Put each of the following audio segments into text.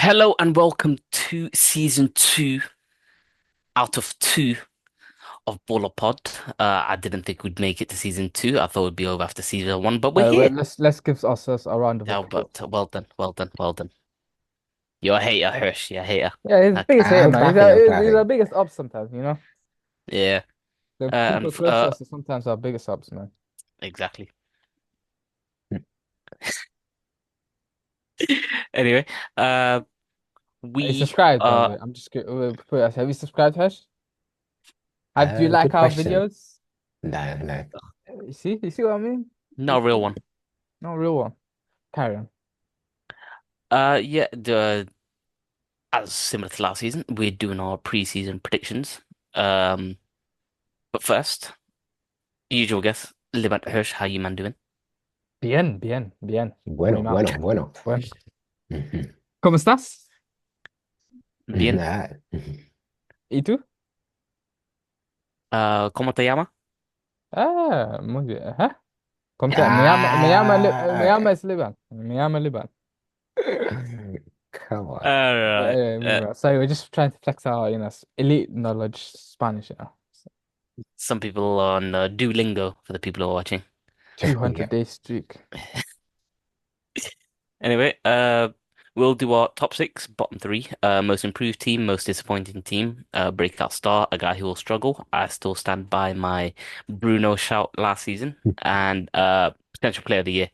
Hello and welcome to season two out of two of Baller Pod. I didn't think we'd make it to season two. I thought it'd be over after season one, but we're Well, here. let's give ourselves a round of Yeah, applause. but well done, well done, well done. You're a hater, Hirsch. You're a hater. Yeah, he's the Okay. biggest hater, Uh, man. I'm He's our clapping. biggest ups sometimes. yeah. The And people close to us are sometimes our biggest ups, man. exactly. Anyway, uh, He we subscribed, by the uh way. I'm just have you subscribed, Hesh? Do you like Good our question. videos? No, no. You see what I mean? no real one. No real one. Carry on. Yeah. The As similar to last season, we're doing our pre-season predictions. Um, but first, usual guess, Levant Hirsch, how you man doing? Bien, bien, bien. Muy Bueno, mal. bueno, bueno. Bueno. Ujú. ¿Cómo estás? Bien. Nah, ujú. ¿Y tú? ¿Cómo te llama? Muy bien. Ajá. Me Ah, llama Liban. Me llama Liban. come on. Alright. Muy bien. So we're just trying to flex our, elite knowledge Spanish. Some people on Duolingo for the people who are watching. 200 Yeah. day streak. Anyway, we'll do our top six, bottom three, most improved team, most disappointing team, breakout star, a guy who will struggle. I still stand by my Bruno shout last season, and potential player of the year.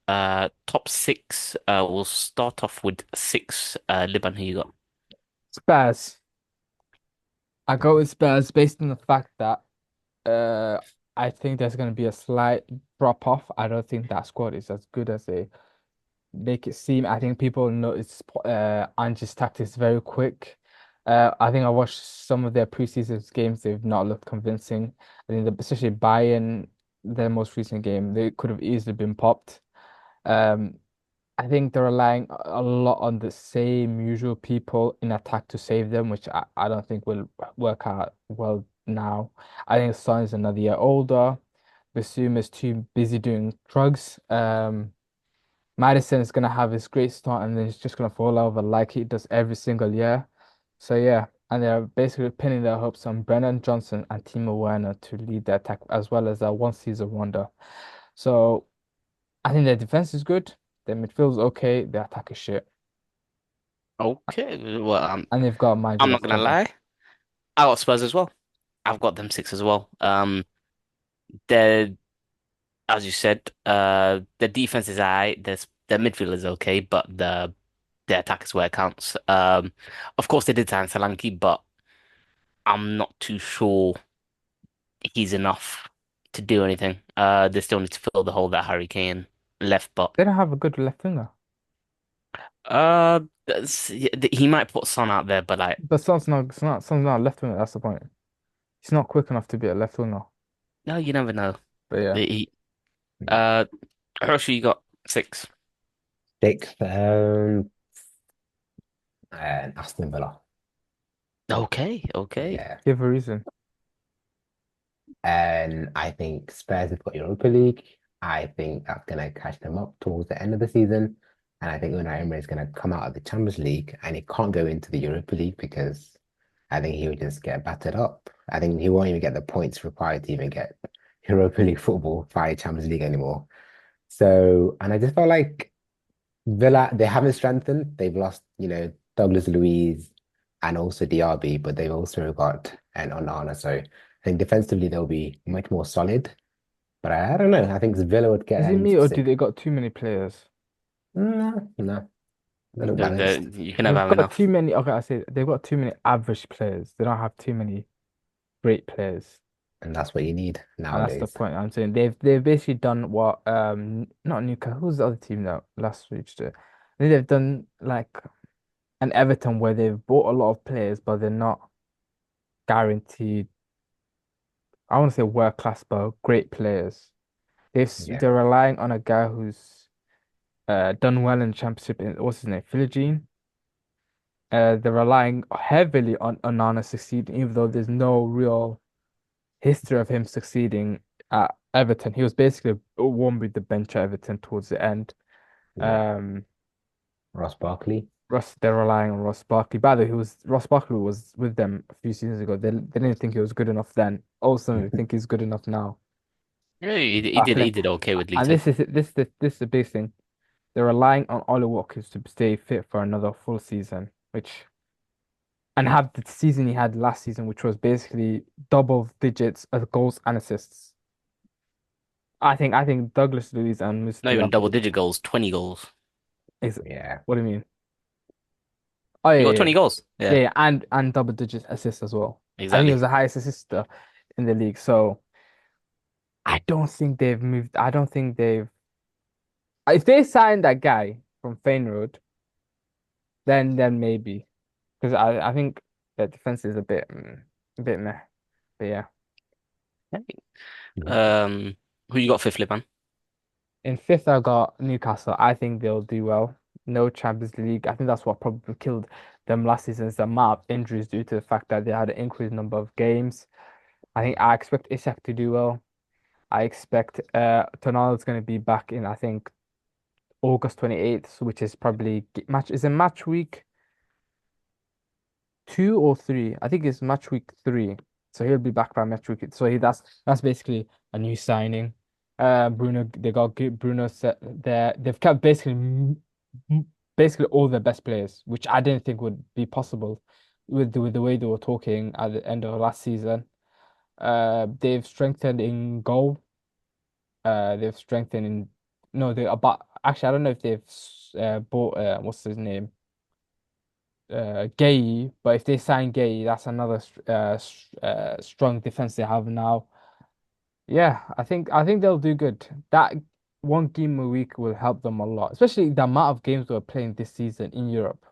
Top six. We'll start off with six. Liban, who you got? Spurs. I go with Spurs based on the fact that uh I think there's going to be a slight drop off. I don't think that squad is as good as they make it seem. I think people notice Ange's tactics very quick. I think I watched some of their preseason games. They've not looked convincing. I think especially Bayern, their most recent game, they could have easily been popped. Um, I think they're relying a lot on the same usual people in attack to save them, which I don't think will work out well now. I think Son is another year older. Basuma is too busy doing drugs. Madison is gonna have his great start and then he's just gonna fall over like he does every single year. So yeah, and they're basically pinning their hopes on Brennan Johnson and Timo Werner to lead the attack as well as that one season wonder. So I think their defense is good, their midfield's okay, their attack is shit. Okay. Well, And they've got mind you I'm not left gonna cover. lie. I got Spurs as well. I've got them six as well. They're as you said, the defense is alright. Their midfield is okay, but the attack is where it counts. Of course they did sign Solanke, but I'm not too sure he's enough to do anything. They still need to fill the hole that Harry Kane left, but They don't have a good left winger. he might put Son out there, but like, But Son's not a left winger, that's the point. He's not quick enough to be a left winger. no, you never know. But yeah. He, uh, Hershey, you got six. Sixth, and Aston Villa. Okay, okay. Yeah. Give a reason. And I think Spurs have got Europa League. I think that's going to catch them up towards the end of the season. And I think Unai Emery is going to come out of the Champions League and he can't go into the Europa League because I think he would just get battered up. I think he won't even get the points required to even get Europa League football via Champions League anymore. So, and I just felt like Villa, they haven't strengthened. They've lost, Douglas Luiz and also Diaby, but they've also got an Onana. So I think defensively they'll be much more solid. But I don't know. I think Villa would get Is at it me least or do six. they got too many players? No, no, they look balanced. You can never They've have got too enough. many. Okay, I say they've got too many average players. They don't have too many great players, And that's what you need and that's the nowadays. point. I'm saying they've basically done what not Newcastle. Who's the other team that last reached it? I think they've done like an Everton where they've bought a lot of players, but they're not guaranteed. I want to say world class, but great players. Yeah. They're relying on a guy who's done well in the championship. What's his name? Philogene. They're relying heavily on Onana succeeding, even though there's no real history of him succeeding at Everton. He was basically one with the bench at Everton towards the end. Yeah. Um, Ross Barkley. They're relying on Ross Barkley. By the way, Ross Barkley was with them a few seasons ago. They didn't think he was good enough then. All of a sudden, they think he's good enough now. Yeah, he I did feel he like, did okay with and Luton. this is the big thing. They're relying on Ollie Watkins to stay fit for another full season, which and have the season he had last season, which was basically double digits of goals and assists. I think Douglas Luiz and Not even double Mustafi digit goals, 20 goals. is Yeah. what do you mean? Oh He yeah, got yeah, 20 goals. yeah, Yeah, yeah, and double digit assists as well. I think he was exactly. the highest assister in the league. So I don't think they've moved. I don't think they've. If they signed that guy from Feyenoord, then maybe because I think the defense is a bit meh. But yeah, Um, who you got fifth, Liban? in fifth I got Newcastle. I think they'll do well. No Champions League. I think that's what probably killed them last season is the amount of injuries due to the fact that they had an increased number of games. I expect Isak to do well. I expect Tonali's going to be back in I think August 28th, which is probably match week 2 or 3. I think it's match week 3. So he'll be back by match week. So that's basically a new signing. Bruno, they got Bruno set there. They've kept basically all their best players, which I didn't think would be possible with the way they were talking at the end of last season. They've strengthened in goal. They've strengthened in no, they about actually I don't know if they've bought what's his name Gay, but if they sign Gay, that's another strong defense they have now. Yeah, I think they'll do good. That one game a week will help them a lot, especially the amount of games we're playing this season in Europe.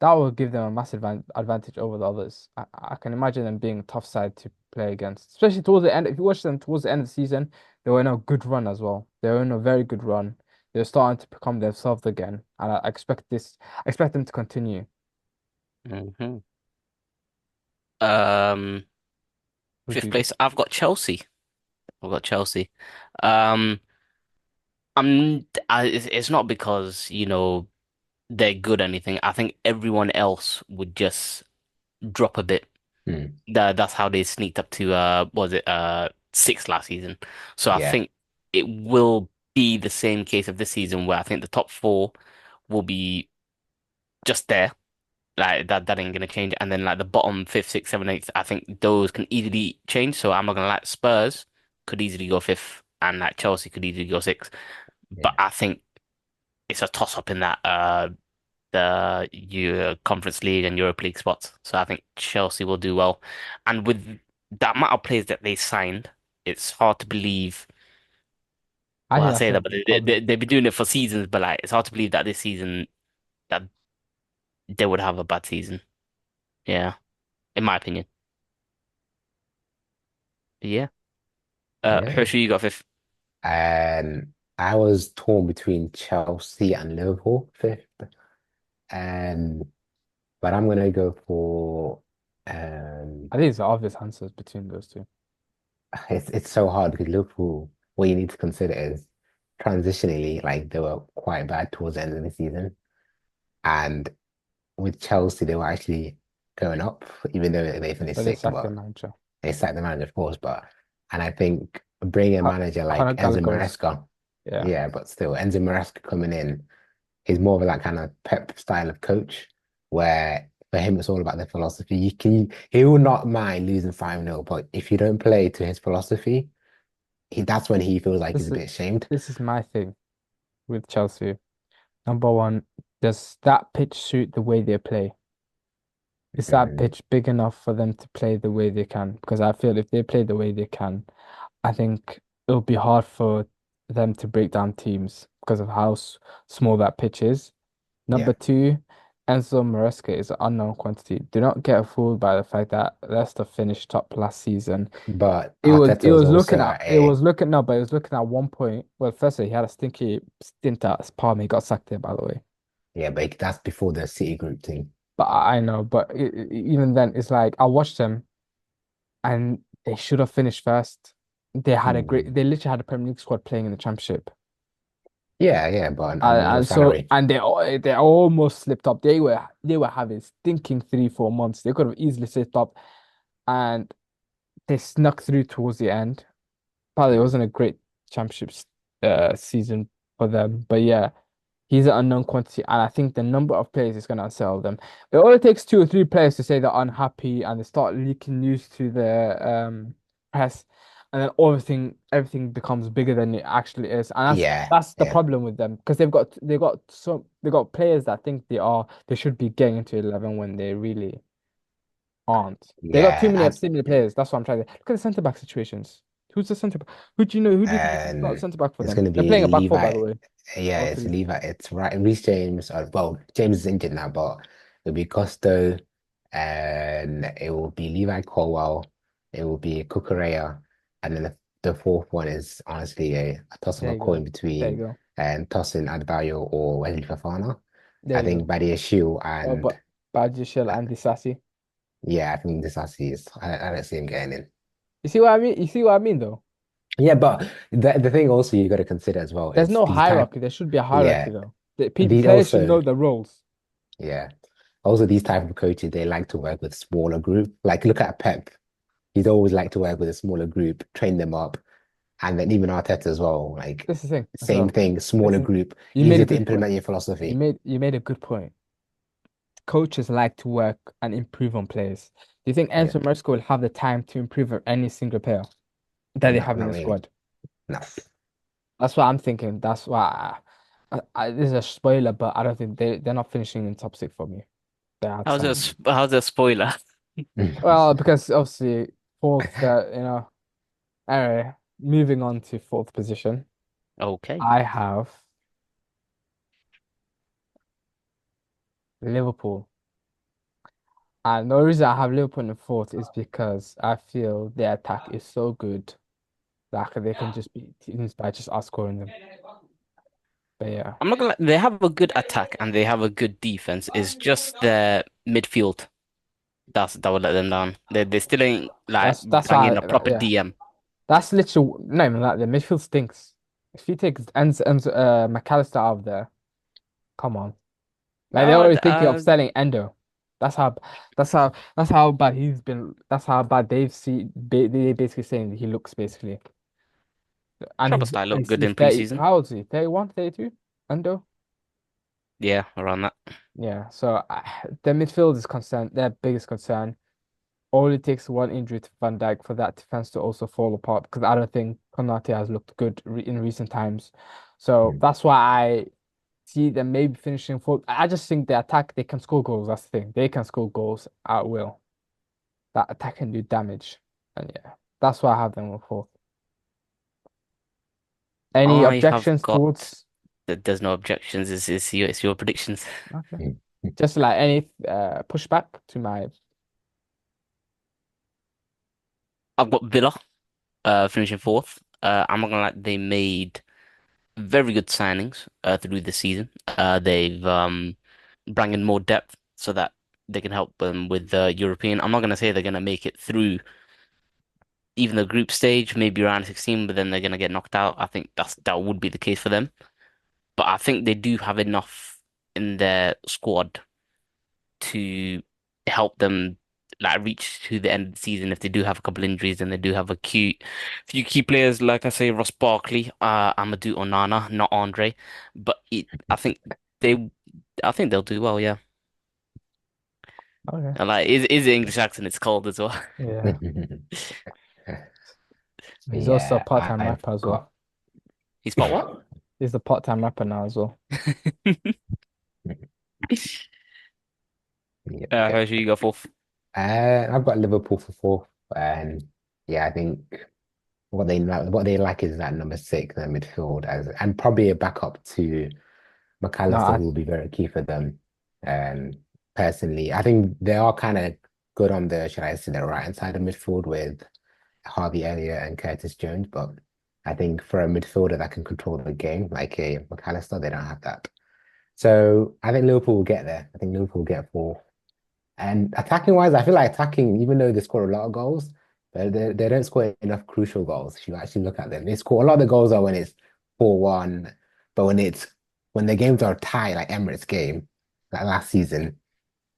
That will give them a massive advantage over the others. I can imagine them being a tough side to play against, especially towards the end. If you watch them towards the end of the season, they were in a good run as well. They were in a very good run. They're starting to become themselves again, and I expect them to continue. Hmm. Um, Would fifth you? place, I've got Chelsea. I've got Chelsea. Um, it's not because, they're good or anything. I think everyone else would just drop a bit. Mm. That's how they sneaked up to what was it sixth last season. So I Yeah. think it will be the same case of this season where I think the top four will be just there. Like that ain't gonna change. And then like the bottom fifth, sixth, seventh, eighth, I think those can easily change. So I'm not gonna like Spurs could easily go fifth and like Chelsea could easily go sixth. But Yeah. I think it's a toss up in that the Conference League and Europa League spots. So I think Chelsea will do well. And with the amount of players that they signed, it's hard to believe. I Well, think I that's say a that, but problem. they've been doing it for seasons. But like, it's hard to believe that this season that they would have a bad season. Yeah, in my opinion. But yeah. Yeah. Hershey, you got fifth. I was torn between Chelsea and Liverpool fifth. Um, but I'm gonna go for um I think it's the obvious answers between those two. it's so hard because Liverpool, what you need to consider is transitionally, like they were quite bad towards the end of the season. And with Chelsea, they were actually going up, even though they finished But they sixth, sacked their but manager. they sacked the manager, of course. And I think bringing a manager like Conor Enzo Gallagher was, Maresca, yeah. yeah, but still, Enzo Maresca coming in, he's more of that kind of Pep style of coach, where for him it's all about the philosophy. He will not mind losing 5-0, but if you don't play to his philosophy, that's when he feels like he's This a is bit ashamed. this is my thing with Chelsea. Number one, does that pitch suit the way they play? Is that Mm, pitch big enough for them to play the way they can? Because I feel if they play the way they can, I think it'll be hard for them to break down teams because of how small that pitch is. yeah, Number two, Enzo Maresca is an unknown quantity. Do not get fooled by the fact that Leicester finished top last season. but It Arteta was was also looking at at it a was looking no, but it was looking at one point. Well, firstly, he had a stinky stint at Palmer. He got sacked there, by the way. yeah, but that's before the City Group thing. But I know, but even then, it's like I watched them and they should have finished first. They Mm. literally had a Premier League squad playing in the Championship. Yeah, but on low And so salary. and they almost slipped up. They were having stinking 3 4 months. They could have easily slipped up, and they snuck through towards the end. Probably Mm. wasn't a great championship season for them, but yeah, he's an unknown quantity, and I think the number of players is gonna sell them. It only takes 2 or 3 players to say they're unhappy, and they start leaking news to the press, and then everything becomes bigger than it actually is, and that's Yeah, that's the yeah, problem with them because they got players that think they should be getting into 11 when they really aren't. They got too yeah. many of similar players. That's what I'm trying to look at the centre back situations. Who's the centre back? Who do you know? Who do you think is not And centre back for it's them? going to They're be playing a back four, by Levi. the way. Yeah, All it's three. Levi. It's right. Reece James. Well, James is injured now, but it'll be Costo, and it will be Levi Colwell. It will be Cucurella, and then the fourth one is honestly a toss of There a you coin go. There you between go. Tosin Adebayo or Wesley Fofana. There I you go. think Badiashile Oh, and but Bajishel uh, and Disasi. yeah, I think this actually is. I don't see him getting in. You see what I mean? You see what I mean, though? Yeah, but the thing also you got to consider as well, There's it's no these type. hierarchy. There should be a hierarchy, Yeah, though. The these players should also. know the roles. Yeah. Also, these type of coaches, they like to work with smaller group. Like, look at Pep. He's always like to work with a smaller group, train them up. And then even Arteta as well. Like, This is the thing as same well. thing, This smaller is group, You made a easier to good point. implement your philosophy. You made a good point. Coaches like to work and improve on players. Do you think Yeah. Enzo Maresca will have the time to improve on any single player that they No, have in not the really. squad? No. That's what I'm thinking. That's why this is a spoiler, but I don't think they're not finishing in top six for me. They had some. How's a spoiler? Well, because obviously fourth, anyway, moving on to fourth position, Okay. I have Liverpool. And the reason I have Liverpool in fourth is because I feel their attack is so good that they can just beat teams by just outscoring them. But yeah, I'm not gonna lie, they have a good attack and they have a good defense. It's just their midfield that would let them down. They still ain't like that's banging why, a proper yeah, DM. that's literally not even that. The midfield stinks. If you take McAllister out of there, come on. Like they're Oh, already thinking of selling Endo. That's how that's how bad he's been. That's how bad they basically saying he looks basically. And Szoboszlai looked good he's in 30. preseason. How old is he? 31, 32? Endo? Yeah, around that. Yeah. So their midfield is concerned. Their biggest concern. All it takes one injury to Van Dijk for that defense to also fall apart because I don't think Konate has looked good in recent times. So that's why I see them maybe finishing fourth. I just think the attack, they can score goals. That's the thing. They can score goals at will. That attack can do damage. And yeah, that's why I have them on fourth. Any I have objections got towards? there's no objections. It's your predictions. Okay. Just like any pushback to my. I've got Villa finishing fourth. I'm not gonna lie, they made very good signings through the season. They've brought in more depth so that they can help them with the European. I'm not gonna say they're gonna make it through even the group stage, maybe around 16, but then they're gonna get knocked out. I think that would be the case for them. But I think they do have enough in their squad to help them like reach to the end of the season if they do have a couple injuries and they do have few key players like I say Ross Barkley, Amadou Onana, not Andre, but they I think they'll do well, yeah. Okay. And like is the English accent it's cold as well. Yeah. He's also a Yeah, part-time I've rapper as well. got He's spot what? He's a part-time rapper now as well. yeah, Who should you go for? I've got Liverpool for fourth, and yeah, I think what they like is that number six in the midfield and probably a backup to No, McAllister, who will be very key for them. And personally, I think they are kind of good on the, should I say, the right hand side of midfield with Harvey Elliott and Curtis Jones, but I think for a midfielder that can control the game, like a McAllister, they don't have that. So I think Liverpool will get there. I think Liverpool will get four. And attacking wise, I feel like attacking, even though they score a lot of goals, they don't score enough crucial goals. If you actually look at them, they score a lot of the goals are when it's 4-1, But when the games are tight, like Emirates game, like last season,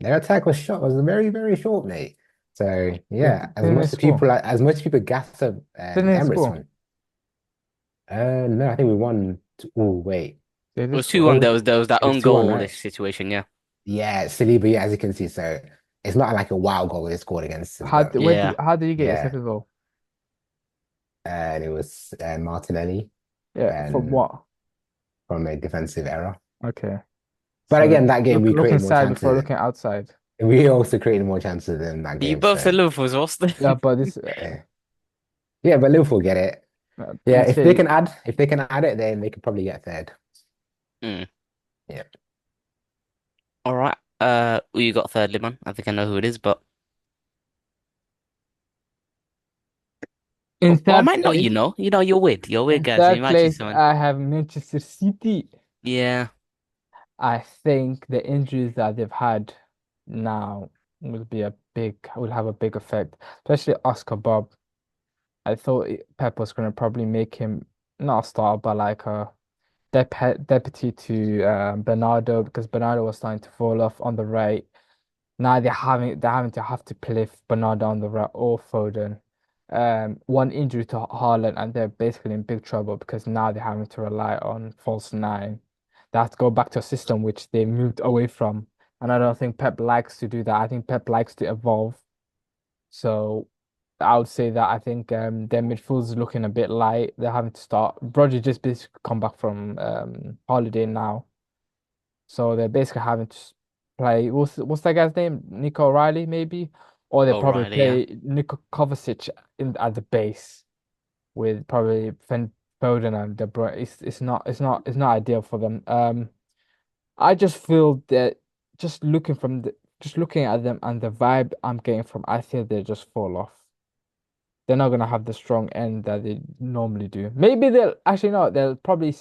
their attack was very, very short, mate. So yeah, Didn't they score? as much people gas up Didn't they Emirates score? one. No, I think we won. Oh wait, They It did was score. 2-1. oh, There was that it was own 2-1, right? goal-ish situation, yeah. Yeah, Saliba, yeah, as you can see, so it's not like a wild goal they scored against us, but Yeah. How did you get your yeah, second goal? and it was Martinelli Yeah, from and what? from a defensive error. Okay. But So again, that game we look created more inside before chances. looking outside. We also created more chances in that You game. both said So Liverpool's lost. Yeah, but this uh, yeah, but Liverpool get it. Yeah, let's say if they can add it, then they could probably get third. Hmm. Yeah. All right. Who you got thirdly, man? I think I know who it is, but in I third might not. place, You're weird. You're weird, in guys. So you third might choose place, someone. I have Manchester City. Yeah. I think the injuries that they've had now will have a big effect, especially Oscar Bob. I thought Pep was going to probably make him not a star, but like a deputy to Bernardo because Bernardo was starting to fall off on the right. Now they're having to play Bernardo on the right or Foden. One injury to Haaland and they're basically in big trouble because now they're having to rely on false nine. They have to go back to a system which they moved away from. And I don't think Pep likes to do that. I think Pep likes to evolve. So I would say that I think their midfield's looking a bit light. They're having to start. Roger just basically come back from holiday now. So they're basically having to play. What's that guy's name? Nico O'Reilly, maybe, or they probably O'Reilly, yeah. play Nico Kovacic in at the base with probably Foden and De Bruyne. It's not ideal for them. I just feel that just looking at them and the vibe I'm getting from, I feel they just fall off. They're not gonna have the strong end that they normally do. Maybe they'll actually no, they'll probably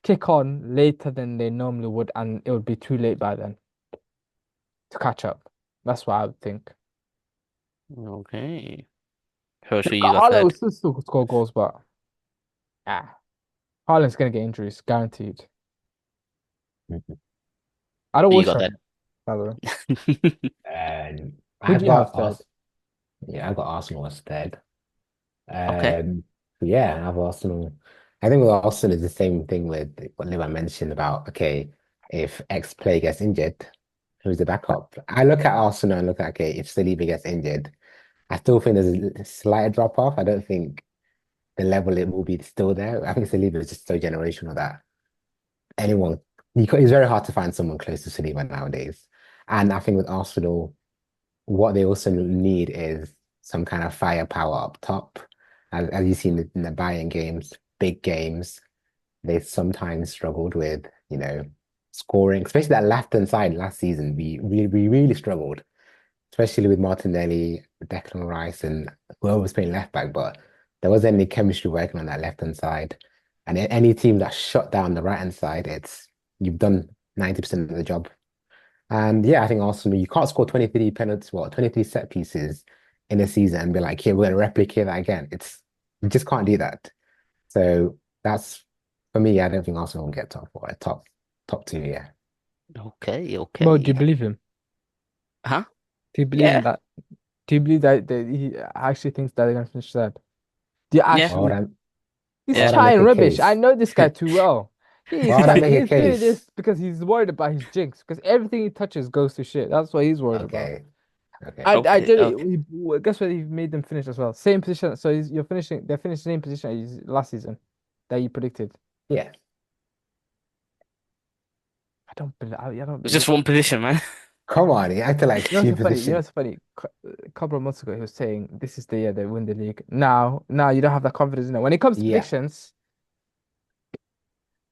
kick on later than they normally would, and it would be too late by then to catch up. That's what I would think. Okay. Hershey, you got Haaland will third. still score goals, but Haaland's gonna get injuries, guaranteed. Mhm. I don't Who you wish got on third? it, by the way. And Who do I've you have got third? Yeah, I've got Arsenal as third. Okay. Um, yeah, I have Arsenal. I think with Arsenal is the same thing with what Liva mentioned about, okay, if X player gets injured, who's the backup? I look at Arsenal and look at, okay, if Saliba gets injured, I still think there's a slight drop off. I don't think the level it will be still there. I think Saliba is just so generational that anyone, it's very hard to find someone close to Saliba nowadays. And I think with Arsenal, what they also need is some kind of firepower up top. As you see in the Bayern games, big games, they sometimes struggled with, scoring, especially that left-hand side last season. We really struggled, especially with Martinelli, Declan Rice, and whoever was playing left back. But there wasn't any chemistry working on that left-hand side. And any team that shut down the right-hand side, you've done 90% of the job. And yeah, I think Arsenal, you can't score 23 penalties, 23 set pieces in a season and be like, here, we're going to replicate that again. You just can't do that. So that's, for me, I don't think Arsenal will get top four, top two, yeah. Okay, Well, do you okay. believe him? Huh? Do you believe in Yeah. that? Do you believe that he actually thinks that they're gonna finish third? Do you Yeah. Why would actually? I, He's why Yeah. would I make trying a rubbish. I case? know this guy too well. Why would I make a He's doing case? this because he's worried about his jinx. Because everything he touches goes to shit. That's what he's worried about. Okay, okay. I Okay, did it. okay. Guess what? He made them finish as well. Same position. So you're finishing. They're finishing same position as last season that you predicted. Yeah. I don't It's believe. just one position, man. Come on, he acted like You know two what's so funny? You know positions. what's funny? A couple of months ago, he was saying this is the year they win the league. Now you don't have that confidence in it. When it comes to Yeah. predictions,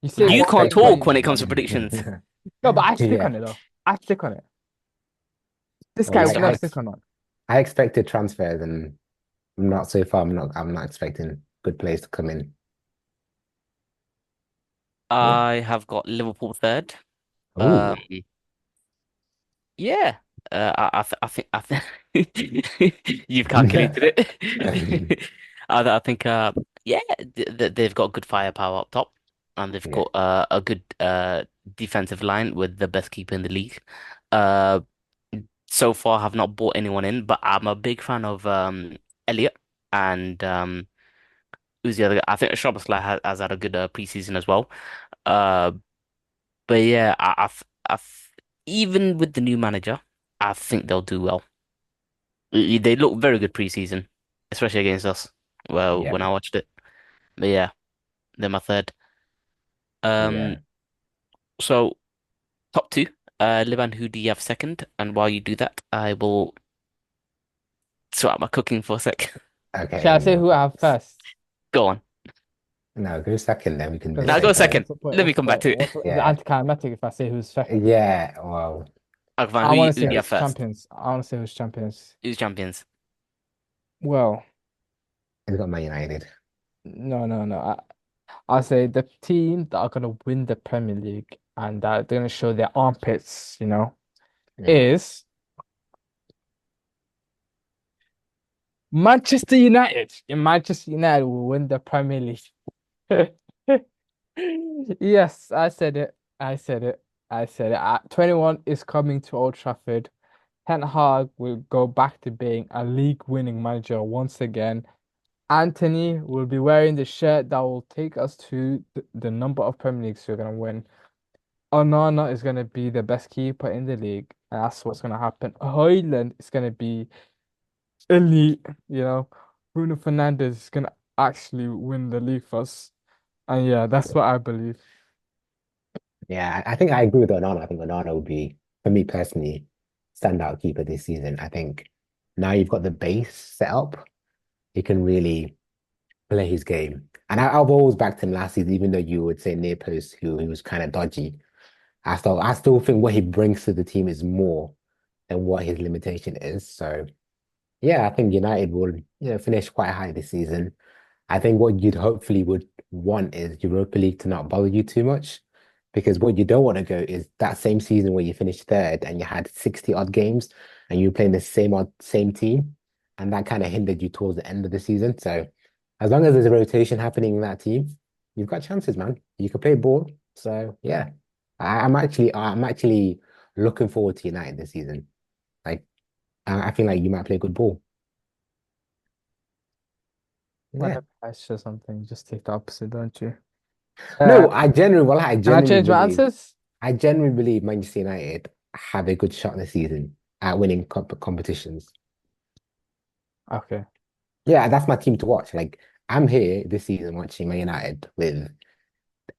you say I You one can't thing, but talk expected. when it comes to predictions. no, but I stick Yeah. on it though. I stick on it. This Well, guy What's would the never I, stick on it. I expected transfers and I'm not so far. I'm not expecting good players to come in. Yeah. I have got Liverpool third. Um, Ooh. yeah. I think you've calculated it. I think yeah, they've got good firepower up top. and they've Yeah. got a good defensive line with the best keeper in the league. Uh, so far have not bought anyone in, but I'm a big fan of Elliot and who's the other guy? I think Szoboszlai has had a good preseason as well. Uh, but yeah, even with the new manager, I think they'll do well. They look very good preseason, especially against us. Well, Yeah. when I watched it, but yeah, they're my third. Yeah. Um, so top two, Liban, who do you have second? And while you do that, I will sort out my cooking for a sec. Shall Okay, I say no who I have problems. first? Go on. No, go second, then we can Because Now decide go first. second. what's the point? Let me What's the come back point? to it. Is it Yeah. anticlimactic if I say who's second? Yeah. Well, Akvan, I want to who say do you have who's first? champions. I want to say who's champions. Who's champions? Well, he's got Man United. no, no, no. I'll say the team that are gonna win the Premier League and that they're gonna show their armpits, Yeah. is Manchester United. And Manchester United will win the Premier League. Yes, I said it. I said it. I said it. 21 is coming to Old Trafford. Ten Hag will go back to being a league-winning manager once again. Anthony will be wearing the shirt that will take us to the number of Premier Leagues we're gonna win. Onana is gonna be the best keeper in the league, and that's what's gonna happen. Højlund is gonna be elite, Bruno Fernandes is gonna actually win the league for us. And yeah, that's what I believe. Yeah, I think I agree with Onana. I think Onana would be, for me personally, standout keeper this season. I think now you've got the base set up, he can really play his game. And I've always backed him last season, even though you would say near post, who he was kind of dodgy. I still think what he brings to the team is more than what his limitation is. So yeah, I think United will, finish quite high this season. I think what you'd hopefully would want is Europa League to not bother you too much. Because what you don't want to go is that same season where you finished third and you had 60 odd games and you were playing the same team. And that kind of hindered you towards the end of the season. So as long as there's a rotation happening in that team, you've got chances, man. You can play ball. So yeah. I'm actually looking forward to United this season. Like I feel like you might play good ball. Yeah. Whenever I say something, you just take the opposite, don't you? No, I Can I genuinely change my believe. answers? I genuinely believe Manchester United have a good shot this season at winning competitions. Okay, Yeah, that's my team to watch. Like, I'm here this season watching Man United with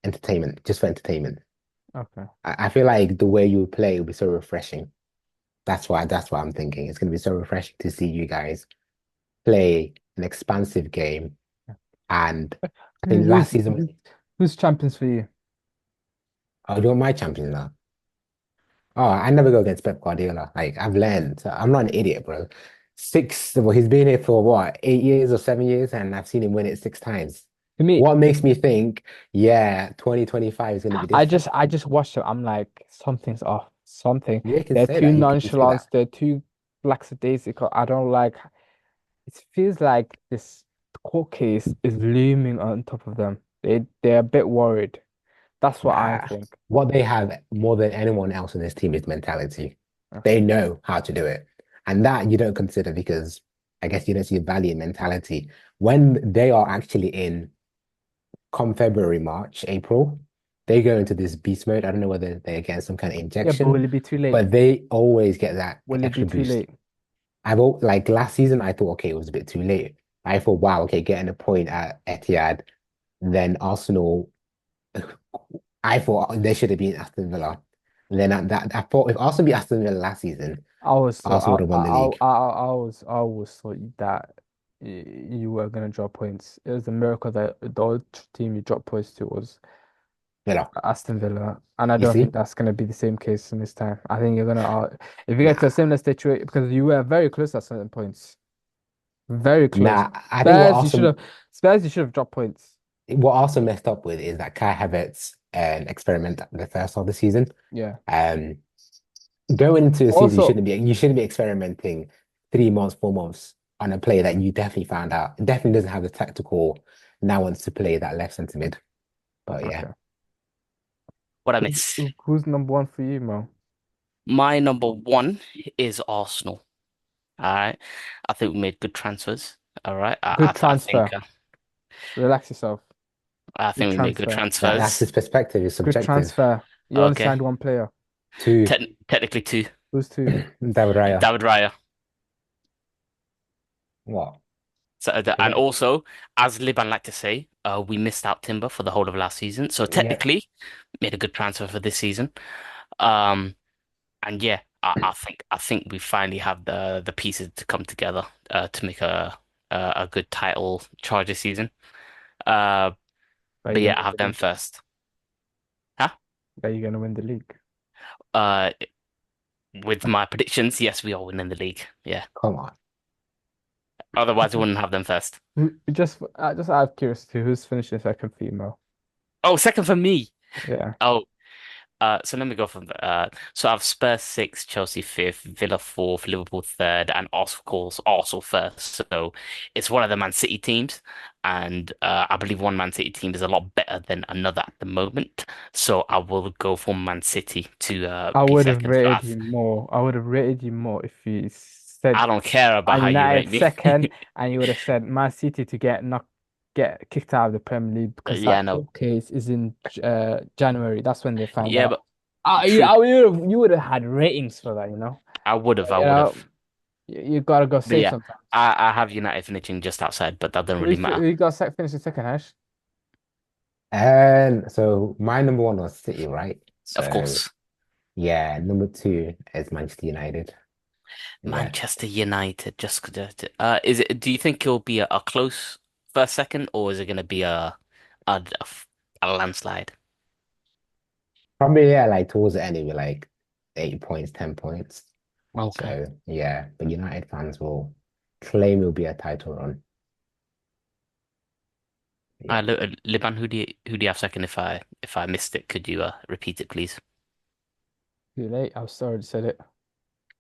entertainment, just for entertainment. okay. I feel like the way you play will be so refreshing. That's why I'm thinking. It's gonna be so refreshing to see you guys play an expansive game. And I Who- think last Who's season, who's, who's champions for you? oh, you're my champion now. Oh, I never go against Pep Guardiola. Like I've learned. So I'm not an idiot, bro. Well, he's been here for what, 8 years or 7 years, and I've seen him win it 6 times. To me, What makes me think, yeah, 2025 is going to be I different? just I just watched them. I'm like, something's off. Something. Yeah, you can They're say too that. You can say nonchalant. that. They're too lackadaisical. I don't like. It feels like this court case is looming on top of them. They're a bit worried. That's what I Nah, think. what they have more than anyone else in this team is mentality. They Okay. know how to do it. And that you don't consider because I guess you don't see value in mentality. When they are actually in come February, March, April, they go into this beast mode. I don't know whether they're getting some kind of Yeah, but injection, will it be too late? but they always get that Will it be extra too boost. late? Like last season, I thought, okay, it was a bit too late. I thought, wow, okay, getting a point at Etihad, then Arsenal. I thought they should have been Aston Villa. And then I thought if Arsenal beat Aston Villa last season, I was so Arsenal would have won the league. I was thought that you were gonna drop points. It was a miracle that the old team you dropped points to was Villa, Aston Villa, and I you don't think see? that's gonna be the same case in this time. I think you're gonna if you get to a Nah, similar situation because you were very close at certain points, very close. nah. I think what Spurs, you should have dropped points. also messed up with is that Kai Havertz experiment at the first half of the season. Yeah. Um, Going into the season, Also, you shouldn't be experimenting 3 months, 4 months on a player that you definitely found out definitely doesn't have the tactical now wants to play that left centre mid. But yeah, okay. What I miss? Who's number one for you, Mo? My number one is Arsenal. All right. I think we made good transfers. All right. Good transfer. Relax yourself. I Good think we made good transfer. That's transfers. his perspective. It's Good subjective. transfer. You only Okay. signed one player. Two, Technically two. Who's two? David Raya. David Raya. What? So, and also, as Liban like to say, we missed out Timber for the whole of last season. So Yeah. technically, made a good transfer for this season. Um, and yeah, I think we finally have the pieces to come together to make a good title Charger season. Uh, Are but you yeah, gonna I win have the them league? first. Huh? Are you gonna win the league? Uh, with my predictions, yes, we are winning the league. Yeah. Come on. Otherwise, I wouldn't have them first. Just out of curiosity, who's finishing second for you, Mo? Oh, second for me. Yeah. Oh, so let me go from so I have Spurs sixth, Chelsea fifth, Villa fourth, Liverpool third, and Arsenal, of course, Arsenal first. So it's one of the Man City teams, and I believe one Man City team is a lot better than another at the moment. So I will go for Man City to I be would have second. So rated you more. I would have rated you more if you I said don't care about Man how you United rate me. second, and you would have said Man City to get kicked out of the Premier League because Yeah, that no, showcase is in January. That's when they find yeah, out. but true. You would have had ratings for that, you know. I You would have. know, you gotta go But safe yeah, sometimes. I have United finishing just outside, but that doesn't really matter. You got finishing second, Ash. And so my number one was City, right? Of So course. yeah, number two is Manchester United. Yeah. Manchester United, is it? Do you think it'll be a close first, second, or is it going to be a landslide? Probably yeah, like towards the end, it'll be like 8 points, 10 points. Okay. So yeah, but United fans will claim it'll be a title run. Yeah. Liban, who do you have second? If I missed it, could you repeat it, please? Too late. I was sorry to said it.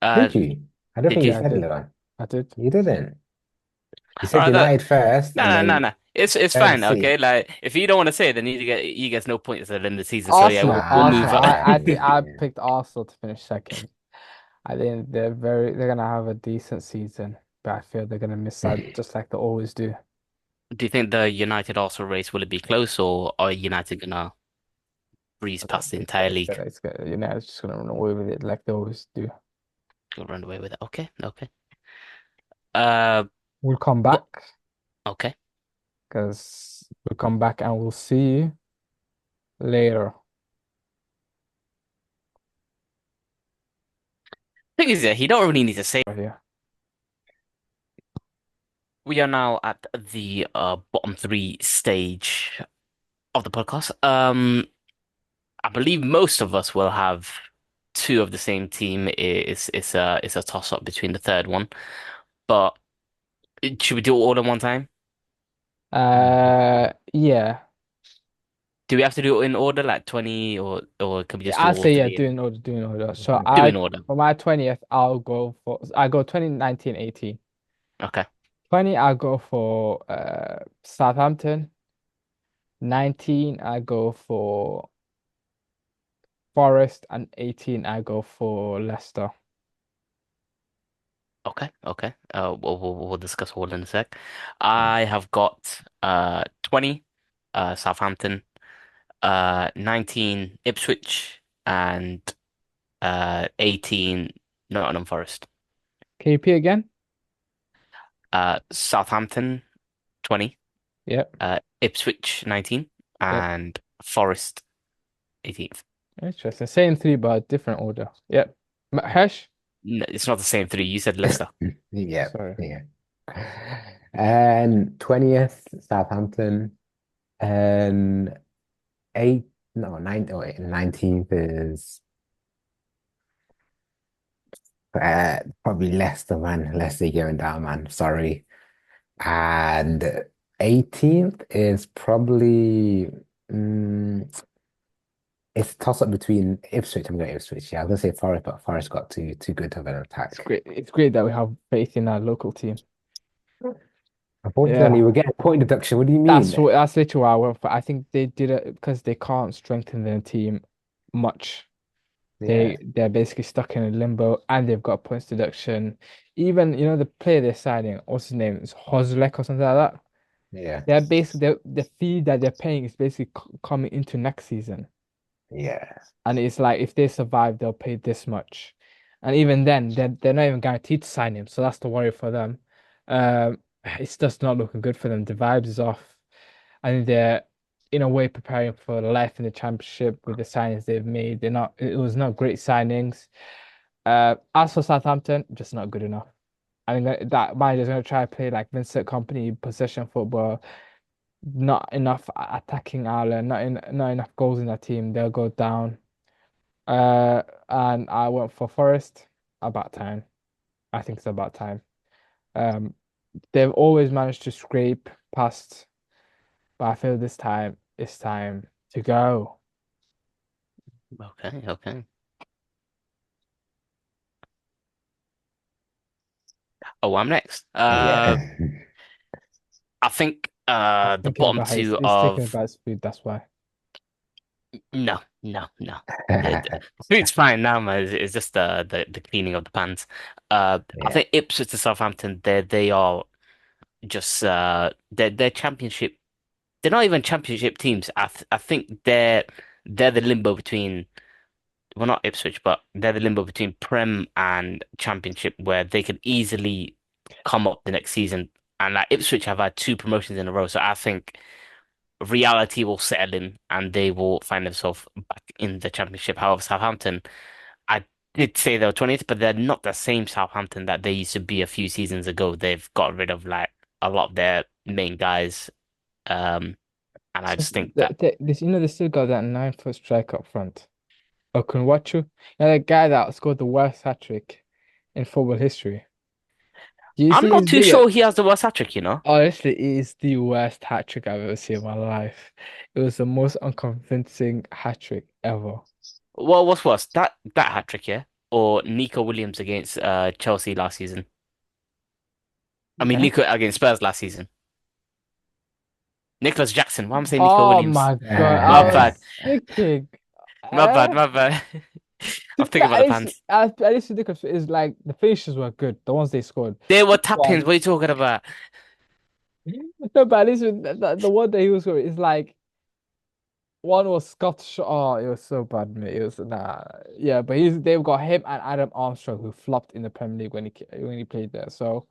Uh, Did you? I don't did think you you? Yeah, I said it, did. Levan. I did. You didn't. You All said right, United first no, and no, no, then no. It's third fine. City. Okay, like if you don't want to say it, then you get no points at the end of the season. So yeah, we'll Arsenal. move on. I think I Yeah. picked Arsenal to finish second. I think they're gonna have a decent season, but I feel they're gonna miss out just like they always do. Do you think the United also race will it be close, or are United gonna breeze past the entire league? It's just gonna run away with it like they always do. Go run away with it. Okay, okay. Uh, We'll come what? back Okay. because we'll come back and we'll see you later. Thing is, yeah, he don't really need to say. Right here. We are now at the bottom three stage of the podcast. I believe most of us will have two of the same team. It's a toss up between the third one, but should we do it all in one time? Yeah. Do we have to do it in order, like 20, or can we just do I all say yeah, three and doing order. So do I in order? for my 20th, I go 2019 18. Okay. 20, I go for Southampton. 19, I go for Forest, and 18, I go for Leicester. Okay, okay. We'll discuss all in a sec. I have got 20 Southampton, 19 Ipswich, and 18 Nottingham Forest. KP again? Southampton 20, Yep, Ipswich 19, yep. and Forest 18th. Interesting. Same three, but different order. Yep. Hesh? No, it's not the same three. You said Leicester. Yeah, Sorry. yeah. And 20th, Southampton. And eight, no, nine, oh, wait, 19th is probably Leicester, man. Leicester going down, man. Sorry. And 18th is probably it's a toss up between Ipswich. I'm going Ipswich. Yeah, I was gonna say Forest, but Forest got too good of an It's attack. great. It's great that we have faith in our local team. Unfortunately, Yeah. we're getting point deduction. What do you mean? That's literally why I went for. I think they did it because they can't strengthen their team much. Yeah. They're basically stuck in a limbo, and they've got points deduction. Even the player they're signing, what's his name? It's Hozlek or something like that. Yeah. They're basically the fee that they're paying is basically coming into next season. Yeah. And it's like if they survive, they'll pay this much. And even then, they're not even guaranteed to sign him. So that's the worry for them. It's just not looking good for them. The vibes is off. I think they're in a way preparing for life in the championship with the signings they've made. It was not great signings. As for Southampton, just not good enough. I mean that manager's gonna try to play like Vincent Company possession football, not enough attacking Ireland, not enough goals in that team. They'll go down. And I went for Forest. About time. I think it's about time. Um, they've always managed to scrape past, but I feel this time it's time to go. Okay, okay. Oh, I'm next. Yeah. I think He's the thinking bottom about his, two he's thinking of about his food, that's why. no, no, no. The food's fine now, man. It's just the cleaning of the pans. I Yeah. think Ipswich to Southampton, they are just they're championship. They're not even championship teams. I think they're the limbo between well not Ipswich, but they're the limbo between Prem and Championship where they could easily come up the next season. And like Ipswich have had two promotions in a row, so I think reality will settle in and they will find themselves back in the Championship. However, Southampton, I did say they were 20th, but they're not the same Southampton that they used to be a few seasons ago. They've got rid of like a lot of their main guys. Um, and I So just think that they still got that 9 foot striker up front. Okunwachu. The guy that scored the worst hat trick in football history. Do you I'm see not his too video? sure he has the worst hat trick, you know? Honestly, it is the worst hat trick I've ever seen in my life. It was the most unconvincing hat trick ever. Well, what's worse, that hat trick, yeah, or Nico Williams against Chelsea last season? I mean, Eh? Nico against Spurs last season. Nicholas Jackson. Why am I saying Nico Oh Williams? my God, My I bad, was thinking, my bad, eh? my bad. I'm To be thinking about fair, the pants. at least ridiculous is like the finishes were good, the ones they scored. They were This tap-ins. one, What are you talking about? no, but at least the one that he was scoring is like one was Scottish. Oh, it was so bad, mate. It was nah, yeah, but they've got him and Adam Armstrong who flopped in the Premier League when he played there. So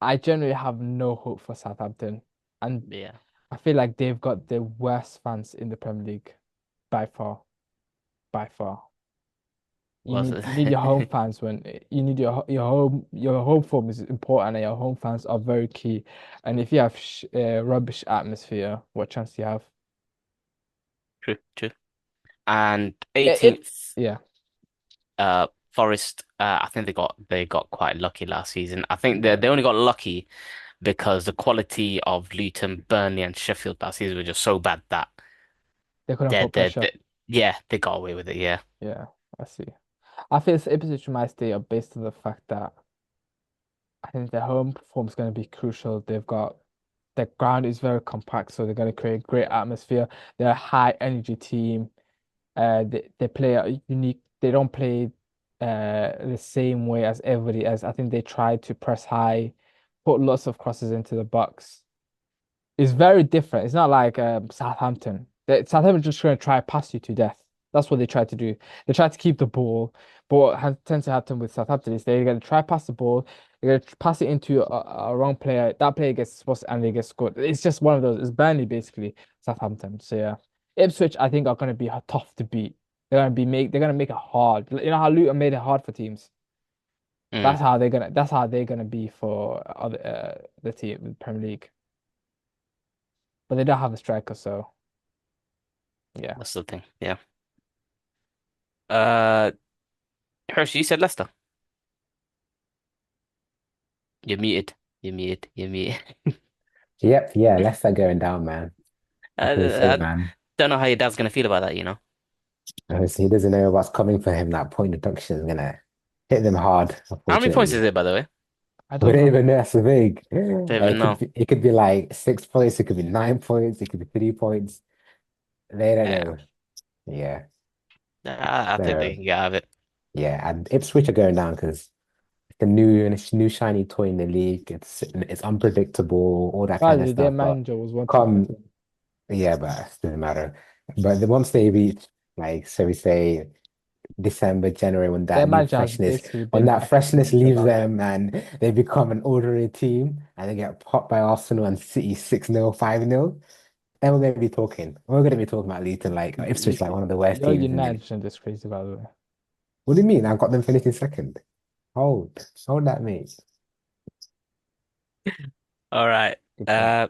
I generally have no hope for Southampton, and Yeah, I feel like they've got the worst fans in the Premier League by far, by far. was You need your home it? fans when you need your home form is important and your home fans are very key. And if you have rubbish atmosphere, what chance do you have? True, true. And It 18th, yeah. Forest. I think they got quite lucky last season. I think Yeah. they only got lucky because the quality of Luton, Burnley, and Sheffield last season were just so bad that They couldn't they put they pressure. they yeah they got away with it. Yeah, Yeah, I see. I feel Ipswich might stay up based on the fact that I think their home form is going to be crucial. The ground is very compact, so they're going to create great atmosphere. They're a high energy team. They play a unique. They don't play the same way as everybody else. I think they try to press high, put lots of crosses into the box. It's very different. It's not like Southampton. Southampton just trying to try pass you to death. That's what they try to do. They try to keep the ball, but what tends to happen with Southampton is they're going to try pass the ball, they're going to pass it into a wrong player. That player gets exposed and they get scored. It's just one of those. It's Burnley basically Southampton. So yeah, Ipswich I think are going to be tough to beat. They're going to make it hard. You know how Luton made it hard for teams. mm, That's how they're gonna be for the team in the Premier League. But they don't have a striker, so yeah. that's the thing. Yeah. Uh, Hershey, you said Leicester. You're muted. You're muted. You're muted. Yep, yeah, Leicester going down, man. I feel the same, I man. don't know how your dad's gonna feel about that. You know, Obviously, he doesn't know what's coming for him. That point deduction is gonna hit them hard, how many points unfortunately. is it, by the way? I We don't don't know. even know that's so big. Don't even know. It could be like 6 points, it could be 9 points, it could be 3 points. They don't Yeah, know. Yeah. I think they So can get out of it. yeah, and Ipswich are going down because the new shiny toy in the league. It's unpredictable, all that kind of Probably their stuff. But manager was wanting them come, to. yeah, but it doesn't matter. But once they reach like, so we say December, January, Their manager has basically when been that freshness pessimistic leaves about them. them and they become an ordinary team and they get popped by Arsenal and City 6-0, 5-0, then we're going to be talking. We're going to be talking about Luton like Ipswich, like one of the worst Your teams in the league. United fan is crazy, by the way. What do you mean? I've got them finishing second. Hold that, mate. All right. Good chat. Uh,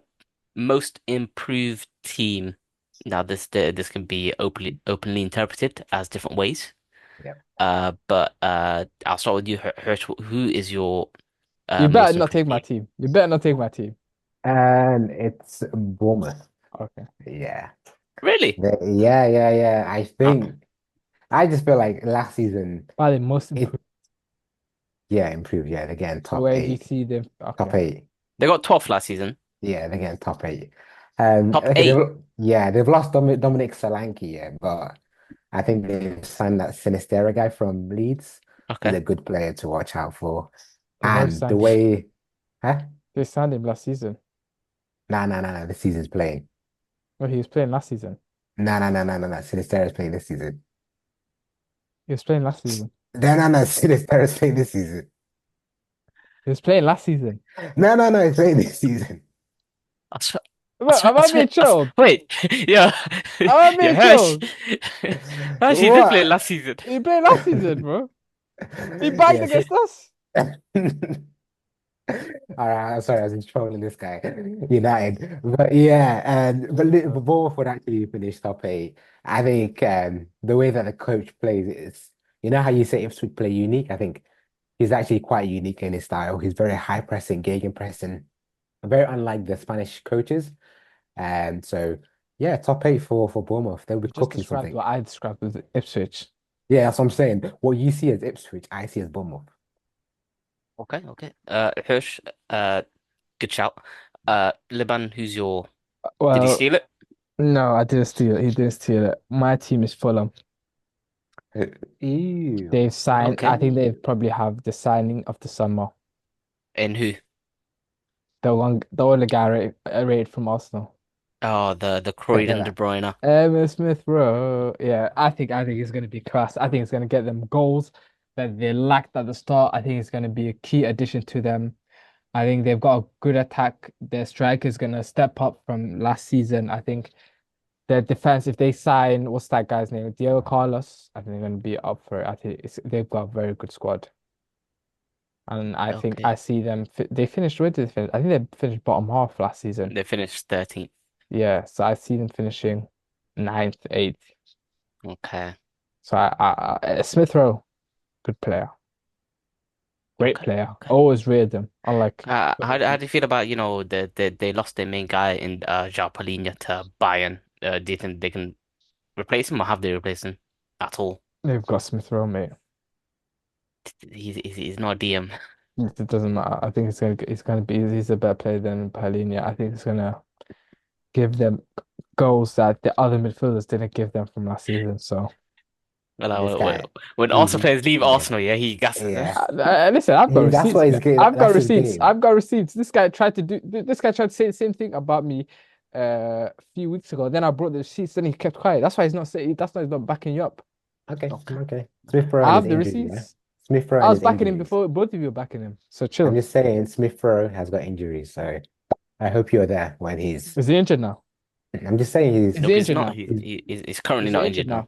most improved team. Now this can be openly interpreted as different ways. Yeah. But I'll start with you, Hirsch. Who is your You better most not improved take my team? team. You better not take my team. And it's Bournemouth. Okay. Yeah. Really? Yeah. Uh, I just feel like last season By the most it improved. yeah improved. Yeah, they're getting So top where do you eight. see them? Top Okay. eight. they got 12th last season. Yeah, they're getting top eight. Top Okay, eight. they've lost Dominic Solanke, yeah, but I think they've signed that Sinistera guy from Leeds. He's Okay. a good player to watch out for. They've already And the signed him. way, huh? They signed him last season. Nah, the season's playing. Well, he was playing last season. Nah. Sinistera's playing this season. He was playing last season. No, Sinistera's playing this season. He was playing last season. No, he's playing this season. I swear, Look, am I being chilled? wait. Yeah. Am I Yeah, being Hirsch. chilled? Hirsch, he did play What? last season. He played last season, bro. He bagged Yes. against us. All right, I'm sorry, I was trolling this guy. United, but yeah, but Bournemouth would actually finish top eight. I think the way that the coach plays is, you know how you say Ipswich play unique. I think he's actually quite unique in his style. He's very high pressing, gegenpressing, very unlike the Spanish coaches. And so, yeah, top eight for Bournemouth. They'll be You just cooking described something. what I described as Ipswich. Yeah, that's what I'm saying. What you see as Ipswich, I see as Bournemouth. Okay. Hirsch, good shout. Liban, who's your did he Well, steal it? no, I didn't steal it. He didn't steal it. My team is Fulham. Ew. They've signed, I Okay. think they probably have the signing of the summer. And who? The only guy rated from Arsenal. Oh, the Croydon De Bruyne. Emil Smith Rowe. Yeah, I think it's gonna be class. I think it's gonna get them goals that they lacked at the start. I think it's gonna be a key addition to them. I think they've got a good attack. Their strike is gonna step up from last season. I think their defense, if they sign, what's that guy's name? Diego Carlos, I think they're gonna be up for it. I think they've got a very good squad. And I think I Okay. see them. They finished, where did they finish? I think they finished bottom half last season. They finished 13th. Yeah, so I see them finishing ninth, eighth. Okay. So Smith Rowe, good player, great Okay. player. Okay. Always reared them. Unlike How do you feel about, they lost their main guy in João Palhinha to Bayern? Do you think they can replace him or have they replaced him at all? they've got Smith Rowe, mate. He's not a DM. It doesn't matter. I think it's gonna be he's a better player than Paulinho. I think it's gonna give them goals that the other midfielders didn't give them from last season. So Well, This guy, when he's Arsenal players leave yeah, Arsenal, yeah, he gasses them. yeah. listen, I've got That's receipts, what man. his game. I've got That's his receipts. game. I've got receipts. This guy tried to say the same thing about me a few weeks ago. Then I brought the receipts, then he kept quiet. That's why he's not saying that's why he's not backing you up. Okay, Okay. okay. Smith Rowe I and his have the injury, yeah. receipts. Smith Rowe I and was his backing him injuries. before both of you were backing him. So I'm chill. just saying, Smith Rowe has got injuries, so I hope you're there when he's. Is he injured now? I'm just saying Is Nope, he he's injured not. now? He's currently Is he not injured injured now. now?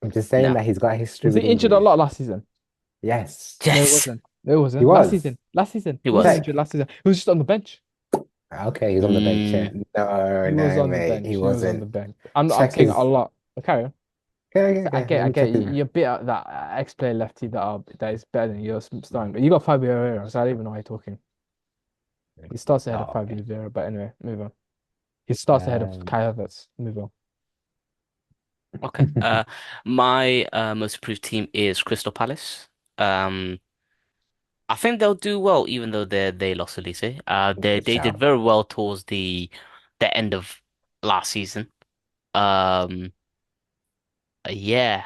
I'm just saying No. that he's got a history Was he with injured a injuries. lot last season? Yes, No, it Yes, wasn't. No, it he wasn't. Last was. season. Last season. he He wasn't was. Check. injured last season. He was just on the bench. Okay, he's on the bench. Yeah. Mm, No, mate, he He was on the wasn't. bench. I'm Check saying a his. lot. But carry on. Okay. Let I me get check you. his. You're bit at that ex-player lefty that is better than yours starting. You got Fabio Vieira, so I don't even know why you're talking. He starts ahead of Oh, okay. Fabio Vieira, but anyway, move on. He starts ahead of Um, Kai Havertz. Move on. okay. My most improved team is Crystal Palace. Um, I think they'll do well, even though they lost Elise. good They did shout. very well towards the end of last season. Um, yeah.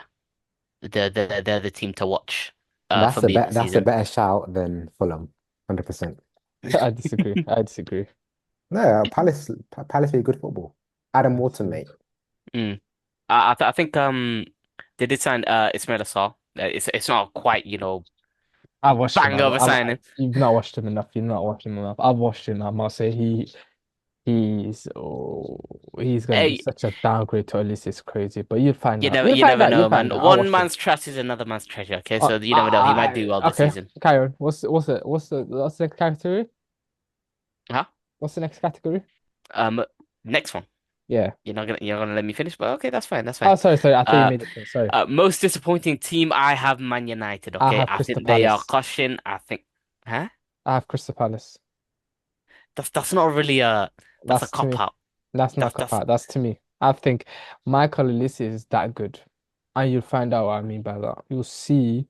they're the team to watch for me this That's a season. better shout than Fulham, 100%. I disagree. I disagree. No, Palace play good football. Adam I Wharton, disagree. mate. Mm. I think they did sign Ismail Assar. It's not quite, I've watched him. bang over signing. You've not watched him enough. You've not watched him enough. I've watched him. I must say he's gonna be Hey, such a downgrade to Elise. It's crazy. But you'll find out. You'll you find never out. You'll know, find man. out. I'll One watch him. man's trash is another man's treasure. Okay, so you never know. He might do well this Okay. season. Carry on. What's the next category? Huh? What's the next category? Um, Next one. Yeah. You're gonna let me finish, but okay, that's fine. That's fine. Oh, sorry. I thought you Uh, made it clear. Sorry. Most disappointing team, I have Man United. I Okay, have I Crystal think they are Palace. crushing. I think, huh? I have Crystal Palace. That's not really that's a That's to cop me. out. That's not cop That's out. That's to me. I think Michael Olise is that good. And you'll find out what I mean by that. You'll see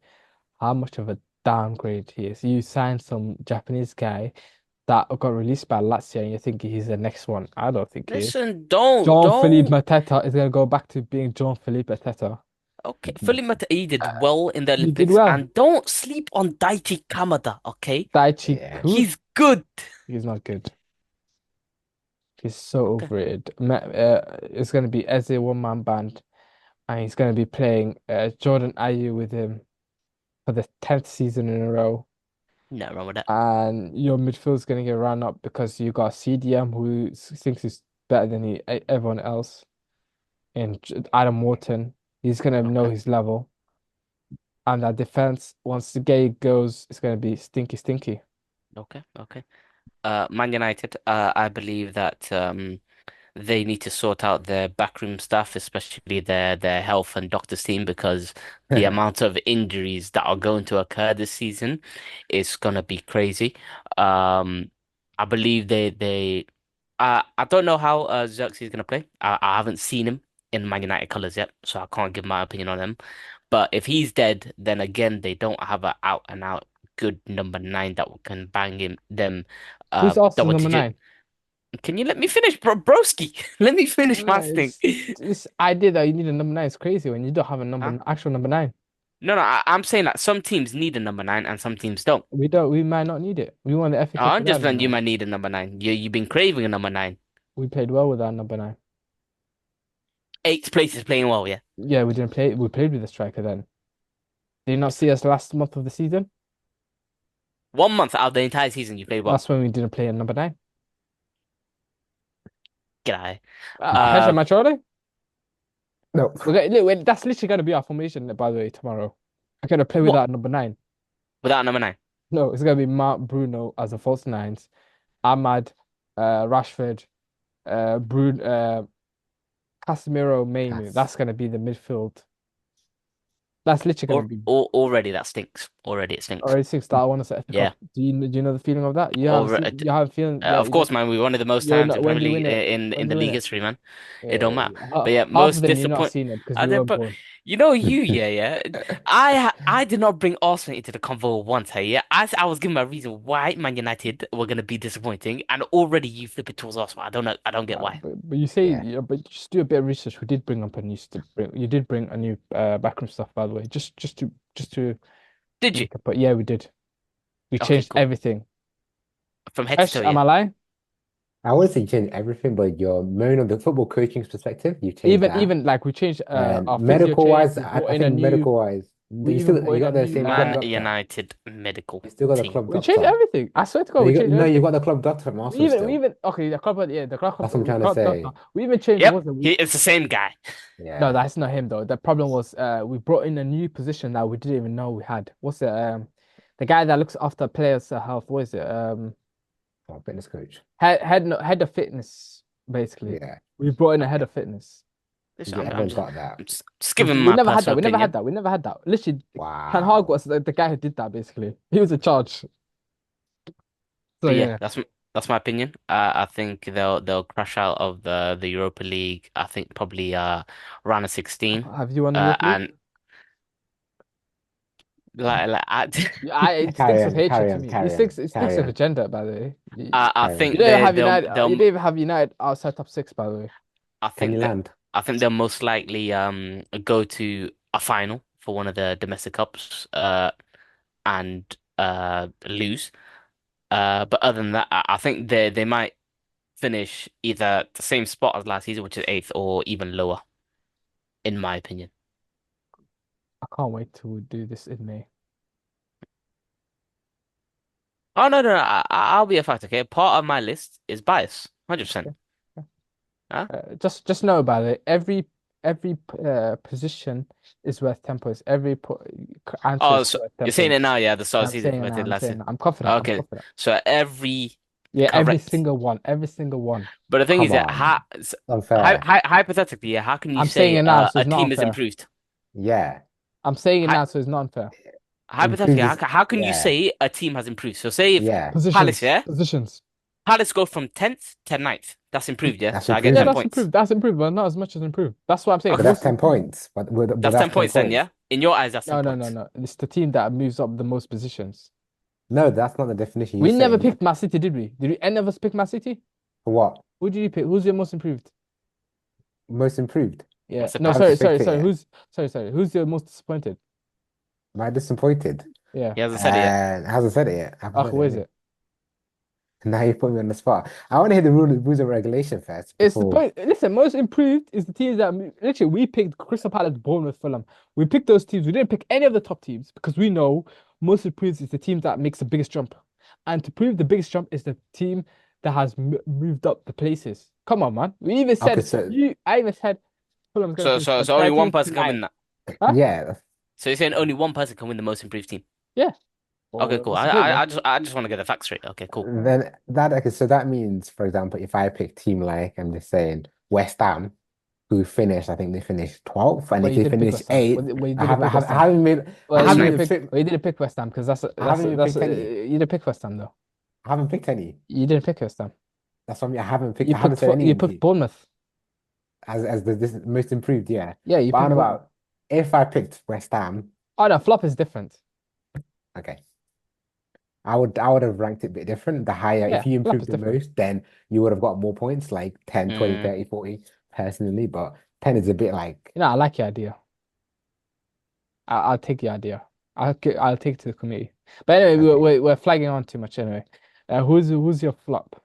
how much of a downgrade he is. You signed some Japanese guy that got released by Lazio and you think he's the next one. I don't think he is. Listen, don't John Philippe don't. Mateta is gonna go back to being John Philippe Mateta. Okay, Fully he did well in the He did Olympics, well. and don't sleep on Daichi Kamada. Okay, Daichi Yeah. Ku, he's good. he's not good. He's so Okay, overrated. It's gonna be Eze one man band, and he's gonna be playing Jordan Ayew with him for the 10th season in a row. no wrong with that. And your midfield's gonna get run up because you got CDM who thinks he's better than everyone else, and Adam Wharton. He's gonna know Okay, his level. And that defense, once the gay goes, it's gonna be stinky, stinky. okay. Man United. I believe that they need to sort out their backroom staff, especially their health and doctors team, because the amount of injuries that are going to occur this season is gonna be crazy. I believe I don't know how Xerxes is gonna play. I haven't seen him in Man United colours yet, so I can't give my opinion on him. But if he's dead, then again they don't have a out and out good number nine that can bang him them Who's Arsenal's double number digit. nine? Can you let me finish, broski? Let me finish my thing. It's this idea that you need a number nine is crazy when you don't have a Huh? actual number nine. No, I'm saying that some teams need a number nine and some teams don't. We don't. We might not need it. We won the FA Cup I'm without just number saying you nine. might need a number nine. You've been craving a number nine. We played well without number nine. Eighth place is playing well, yeah. Yeah, we didn't play. We played with the striker then. Did you not see us last month of the season? 1 month out of the entire season you played well. That's when we didn't play a number nine. Get out of here. Hesha Uh, Machole? No. Okay, look, that's literally gonna be our formation, by the way, tomorrow. I'm gonna play what? without number nine. Without number nine. No, it's gonna be Mark Bruno as the false nines, Ahmad, Rashford, Bruno, Casemiro, Mainu. Cass. That's gonna be the midfield. That's literally gonna be Already that stinks. Already it stinks. already six that I want to set FA Yeah. Cup. Do you know the feeling of that? Already, You have a feeling of that course, man. We won it the most you're times not in when Premier do you League win it? in When the do you win league it? history, man. It don't matter. But yeah, Half of most them you're not disappoint. seeing it because I we did, weren't but born. yeah. I did not bring Arsenal into the convo once, hey, yeah. I was giving my reason why Man United were gonna be disappointing, and already you flip it towards Arsenal. I don't know. I don't get why. But you say Yeah. but just do a bit of research. We did bring up a new you did bring a new backroom stuff by the way. Just to Did you? but yeah we did. We Okay, changed cool. everything. From head to Ash, toe, am yeah. I lying? I wouldn't say you change everything, but you're more on the football coaching's perspective. You changed that. Even like we changed our And physio medical changed. wise, We brought I in a think new medical wise, we even brought you in a got the new same club Man doctor. United medical You still got the team. club we changed doctor. everything. I swear to God, No, we changed you everything. got the club doctor from We Arsenal still. even okay, the club That's what I'm the trying to club doctor. say. We even changed Yep, wasn't it's the same guy. no, Yeah. that's not him though. The problem was we brought in a new position that we didn't even know we had. What's it? The guy that looks after players' health. What is it? Oh, fitness coach. Head of fitness, basically. Yeah. We brought in a head Okay. of fitness. Listen, You I'm haven't just, got that. just giving We my never had that. personal We never had opinion. that. We never had that. Literally, Ten Hag Wow. was the guy who did that. Basically, he was in charge. So But yeah, yeah. that's my opinion. I think they'll crash out of the Europa League. I think probably round of 16. Have you won the Europa League? And like It stinks of hatred to me. It stinks carry of on, agenda, by the way. I carry You on. think don't even they have they'll United. You they'll don't even have United outside top six, by the way. I Can you think that land? I think they'll most likely go to a final for one of the domestic cups and lose. But other than that, I think they might finish either the same spot as last season, which is eighth, or even lower, in my opinion. I can't wait to do this in May. Oh no, no, no, I'll be a factor. Okay, part of my list is bias, 100%. Okay. Yeah. Huh? Just know about it. Every position is worth 10 points. Answer Oh, is so worth you're 10 saying it points. now, yeah, the start Yeah, of the I'm season saying it compared now. to I'm last saying season. it. I'm confident. I'm Okay, confident. so every Yeah, every correct. single one. Every single one. But the thing Come is that on, unfair. hypothetically, yeah, how can you I'm saying say it now, so a it's not team is unfair. improved? Yeah, I'm saying it Hy now, so it's not unfair. Hypothetically, improve this. how can you Yeah, say a team has improved? So say if yeah, Palace, Positions. yeah, Positions. Palace go from 10th to 9th. That's improved, yeah. that's So I get Yeah, 10 improvement. that's points. improved. That's improved, but not as much as improved. That's what I'm saying. But Okay, that's Most 10 points. But that's that's 10 ten points then, points. yeah. In your eyes, that's 10 No, no, no, points. no. It's the team that moves up the most positions. No, that's not the definition you're We never saying. picked Man City, did we? Did we any of us pick Man City? For what? Who did you pick? Who's your most improved? Most improved. Yeah. That's a No, I haven't sorry, Palace. sorry, picked it sorry. yet. Sorry. Who's your most disappointed? Am I disappointed? Yeah. He hasn't said it yet. Hasn't said it yet. I haven't Ach, said who it. is Innit? it? Now you put me on the spot. I want to hear the rules and regulation first It's the before. point. Listen, most improved is the teams that literally we picked Crystal Palace, Bournemouth, Fulham. We picked those teams. We didn't pick any of the top teams because we know most improved is the team that makes the biggest jump. And to prove the biggest jump is the team that has moved up the places. Come on, man. We even Okay, said so you. I even said Fulham's gonna So finish so from so only one 13th to person can win 9th. that. Huh? yeah, So you're saying only one person can win the most improved team. Yeah. Okay, Well, cool. what's the point then? I just want to get the facts straight. Okay, cool. then that okay, so that means, for example, if I pick team like I'm just saying West Ham, who finished, I think they finished 12th, and Well, if you they didn't pick finish West Ham. eighth, Well, you didn't pick West I Ham. haven't made I Well, That's you haven't fine. didn't even pick. picked Well, you didn't pick West Ham because I haven't even picked any. you didn't pick West Ham though. I haven't picked any. You didn't pick West Ham. That's what I mean. I haven't said You any picked Bournemouth. as this most improved, yeah. Yeah, you But I picked don't know Bournemouth. about if I picked West Ham, Oh no, flop is different. okay. I would have ranked it a bit different. The higher, Yeah, if you flop improved is the different. most, then you would have got more points, like 10, 20, Mm, 30, 40, personally. But 10 is a bit like, I like your idea. I'll take your idea. I'll take it to the committee. But anyway, okay. we're flagging on too much anyway. Who's your flop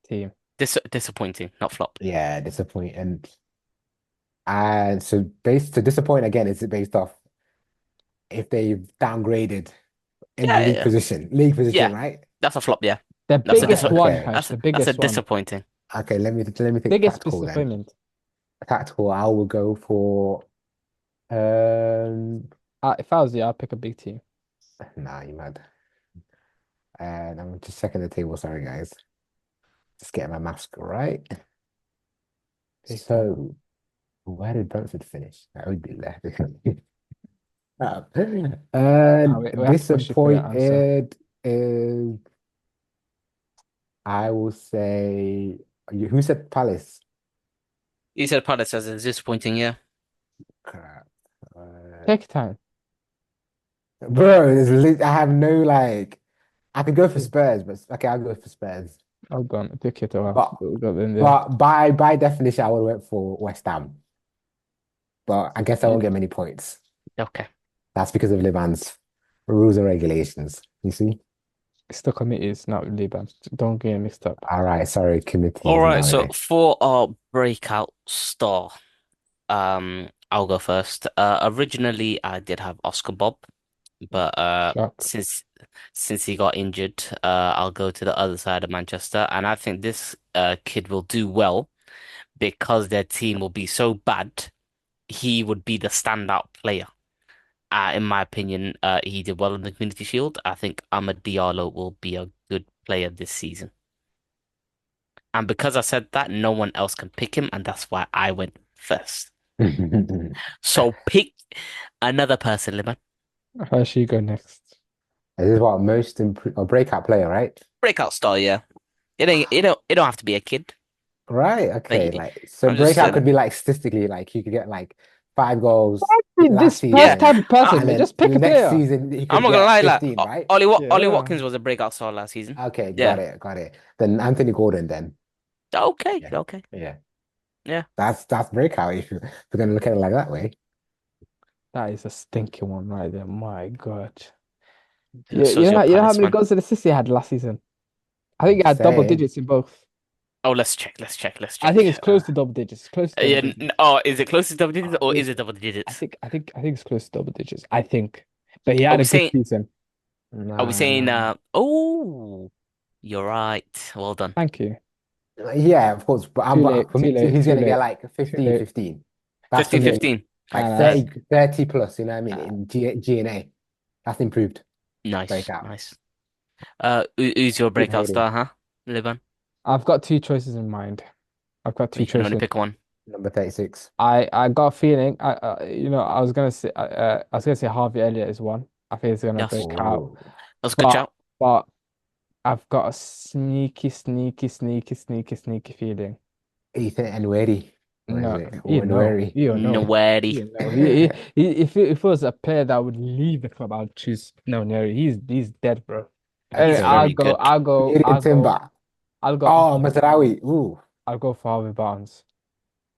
team? disappointing, not flop. Yeah, disappointing. And so based to disappoint again, is it based off if they've downgraded in Yeah, league yeah, position? League yeah. position, right? That's a flop. Yeah, The that's a Right, dis biggest one, okay. Hush, the that's a biggest one. disappointing. Okay, let me think Biggest tactical then. disappointment. Tactical, I will go for If I was you, I'd pick a big team. nah, you mad. And I'm just checking the table, sorry guys. Just getting my mask right. Big team. So where did Brentford finish? That would be left. We have to push you for your answer. Disappointed is I will say who said Palace? You said Palace as a disappointing. Yeah, Crap. Take time. Bro, I have no like I could go for Spurs, but okay, I'll go for Spurs. Hold on, take it a while. But We got in there. but by definition, I would have went for West Ham. But I guess I won't get many points. okay. That's because of Liban's rules and regulations. You see? It's the committee, it's not Liban. Don't get it mixed up. All right, sorry, committee All is right. now So here. for our breakout star, I'll go first. Originally I did have Oscar Bob, but Shock. since he got injured, I'll go to the other side of Manchester, and I think this kid will do well because their team will be so bad. He would be the standout player. In my opinion, he did well in the Community Shield. I think Amad Diallo will be a good player this season. And because I said that, no one else can pick him, and that's why I went first. This So pick another person, Liman. How should you go next? is what most improved or breakout player, right? Breakout star, yeah. It don't have to be a kid. Right, okay. Like Like so I'm just breakout could be like statistically, like you could get like 5 goals last This first yeah. season, type of person, and man. then Just pick the a next player. season he I'm could not gonna get lie, like 15, right? Ollie Yeah. Watkins was a breakout star last season. Okay, got Yeah. it, got it. Then Anthony Gordon then. Okay, Yeah. okay. Yeah. Yeah. That's breakout if you're gonna look at it like that way. That is a stinky one right there. My God. So's your You know how Palace many fan. goals did assist he had last season? I I'm think he just had double saying. digits in both. Oh, let's check. Let's check. Let's I think check. it's close to double digits. It's close to double Yeah. digits. Oh, is it close to double digits I or think is it double I digits? think I think I think it's close to double digits. I think. But he Are had we a good saying? season. Are we Nah, saying? nah. Oh, you're right. Well done. Thank you. Yeah, of course. Too But late, for too me, late, he's too going to get late, like too 15, late, 15. That's for 15, me. 15. Like Uh, 30 plus, you know what I mean? uh, In GNA. That's improved. nice, Breakout. nice. Who's your Good breakout rating. star, huh? Liban. I've got two choices in mind. I've got two You can only choices. pick one. Number 36. I got a feeling. I was gonna say Harvey Elliott is one. I think he's gonna Yes, break out. Oh, that's a good But shout. but I've got a sneaky feeling. Ethan Nweri. Or is No, it? you Or know, Nweri. you know, Nowhere. you know. If it was a player that would leave the club, I'd choose no, no. He's dead, bro. Anyway, He's Okay. very good. Adrian Timber. I'll go Oh, Mazraoui. Ooh, I'll go for Harvey Barnes.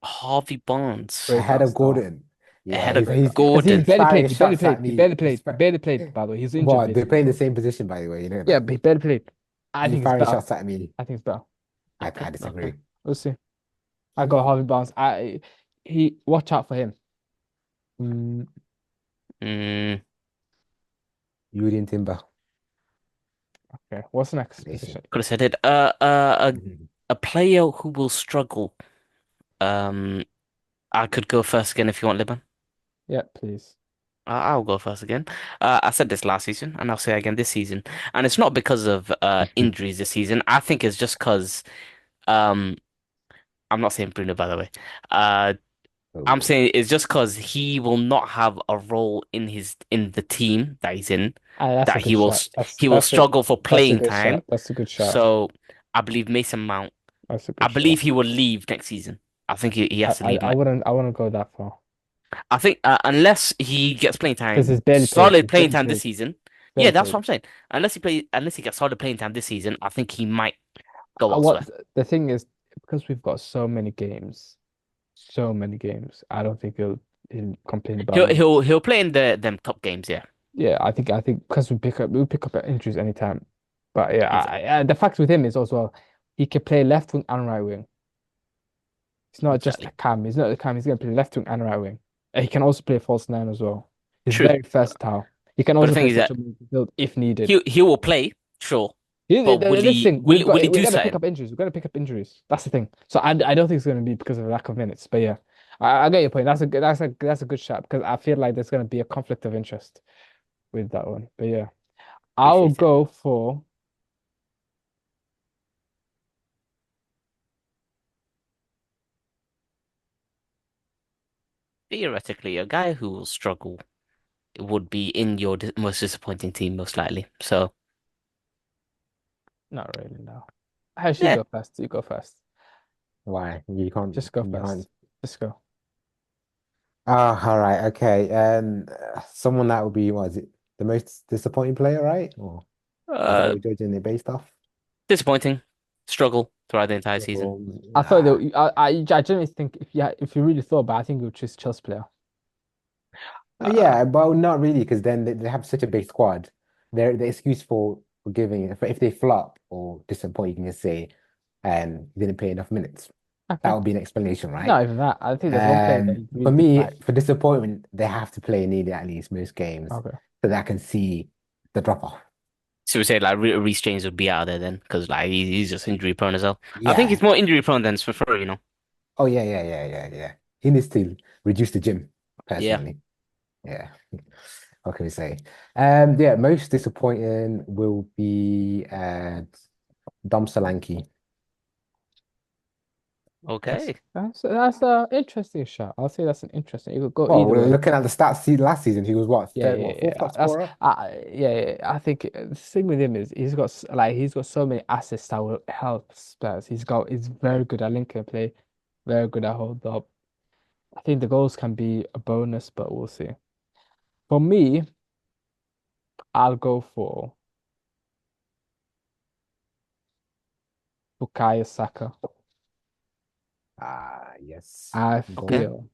Harvey Barnes ahead Breakout of star. Gordon. Yeah, ahead of Breakout. Because he Gordon. barely played. firing He barely shots played. at He me. barely played. He barely played, by the way. He's injured, What? They're basically. playing the same position, by the way. You know Yeah, that. but he barely played. I He's think it's firing better. shots at me. I think it's better. Okay, I okay. disagree. We'll see. I got Harvey Barnes. He watch out for him. Mm, Mm, Julian Timber. okay. What's next Nation. position? could have said it. Mhm. A player who will struggle. Um, I could go first again if you want, Liban. Yeah, please. I'll go first again. I said this last season, and I'll say again this season. And it's not because of injuries this season. I think it's just because um, I'm not saying Bruno, by the way. Uh, I'm Oh, saying it's just because he will not have a role in the team that he's in. That's a That good shot. he will struggle for That's a playing good time. shot. That's a good shot. So I believe Mason Mount. That's a I good shot. believe he will leave next season. I think he has to leave. I wouldn't go that far I think unless he gets playing because time, he's barely played. solid He's playing barely time this played. season. Yeah, Barely that's played. what I'm saying. Unless he gets solid playing time this season, I think he might go What elsewhere. the thing is, because we've got so many games. I don't think he'll complain about it. He'll play in them top games. Yeah, Yeah, I think because we pick up injuries anytime. But yeah, exactly, the fact with him is also he can play left wing and right wing. He's not just a exactly. cam. He's not a cam. He's gonna play left wing and right wing. And he can also play false nine as well. He's True. very versatile. He can But the also thing play is that central midfield if needed. he will play, sure, but This thing will he we're do gonna pick something? up injuries. We're gonna pick up injuries. That's the thing. So I don't think it's gonna be because of lack of minutes. But yeah, I get your point. That's a good shot because I feel like there's gonna be a conflict of interest with that one. But yeah, I'll Appreciate it. go for. Theoretically, a guy who will struggle would be in your most disappointing team, most likely. So Not really, no. I should yeah, go first. You go first. why? You can't. Just go You can't. first. Just go. Ah, all right. Okay. Someone that would be, what is it? The most disappointing player, right? Or is that uh, what we're judging it based off? disappointing, struggle throughout the entire season. I thought Nah. I genuinely think if you really thought about it, I think you would choose Chelsea player. Uh, Yeah, but not really, because then they have such a big squad. The excuse for giving if they flop or disappoint, you can just say, didn't play enough minutes. That Okay. would be an explanation, right? Not even that. I think there's one player that you For really me, dislike. for disappointment, they have to play nearly at least most games Okay. so that I can see the drop off. so we say like Reece James would be out of there then because like he's just injury prone as well. I think he's Yeah. more injury prone than Smith-Rowe, you know. Oh yeah. He needs to reduce the gym, Yeah. personally. Yeah. What can we say? Yeah, most disappointing will be Dom Solanke. Okay. That's a interesting shot. I'll say that's an interesting. You could go Well, either we're way. looking at the stats last season, he was what, Yeah, third, yeah, what, fourth yeah. top scorer? I think the thing with him is he's got so many assets that will help Spurs. He's very good at linking play, very good at hold up. I think the goals can be a bonus, but we'll see. For me, I'll go for Bukayo Saka. Ah, yes. I Okay. Goal. feel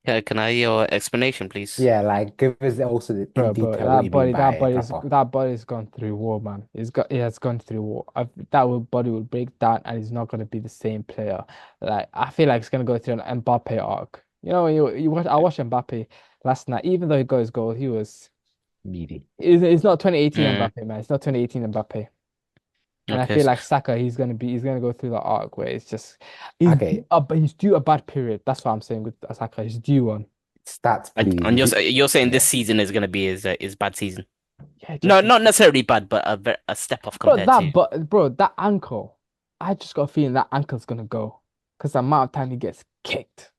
Can I hear your explanation, please? Yeah, like give us also in Bro, detail what you mean by drop off. that body's gone through war, man. He has gone through war. Body will break down, and he's not gonna be the same player. Like I feel like it's gonna go through an Mbappe arc. You know, you watch. I watched Mbappe last night. Even though he got his goal, Meaty. it's not 2018 Mm, Mbappe, man. It's not 2018 Mbappe. And I okay. feel like Saka, he's gonna go through the arc where it's just Okay, he's due a bad period. That's what I'm saying with Saka. He's due one. stats, please. And you're saying this Yeah. season is going to be his bad season? Yeah, No, just not necessarily bad, but a step off compared to. bro, that ankle. I just got a feeling that ankle's gonna go because the amount of time he gets kicked,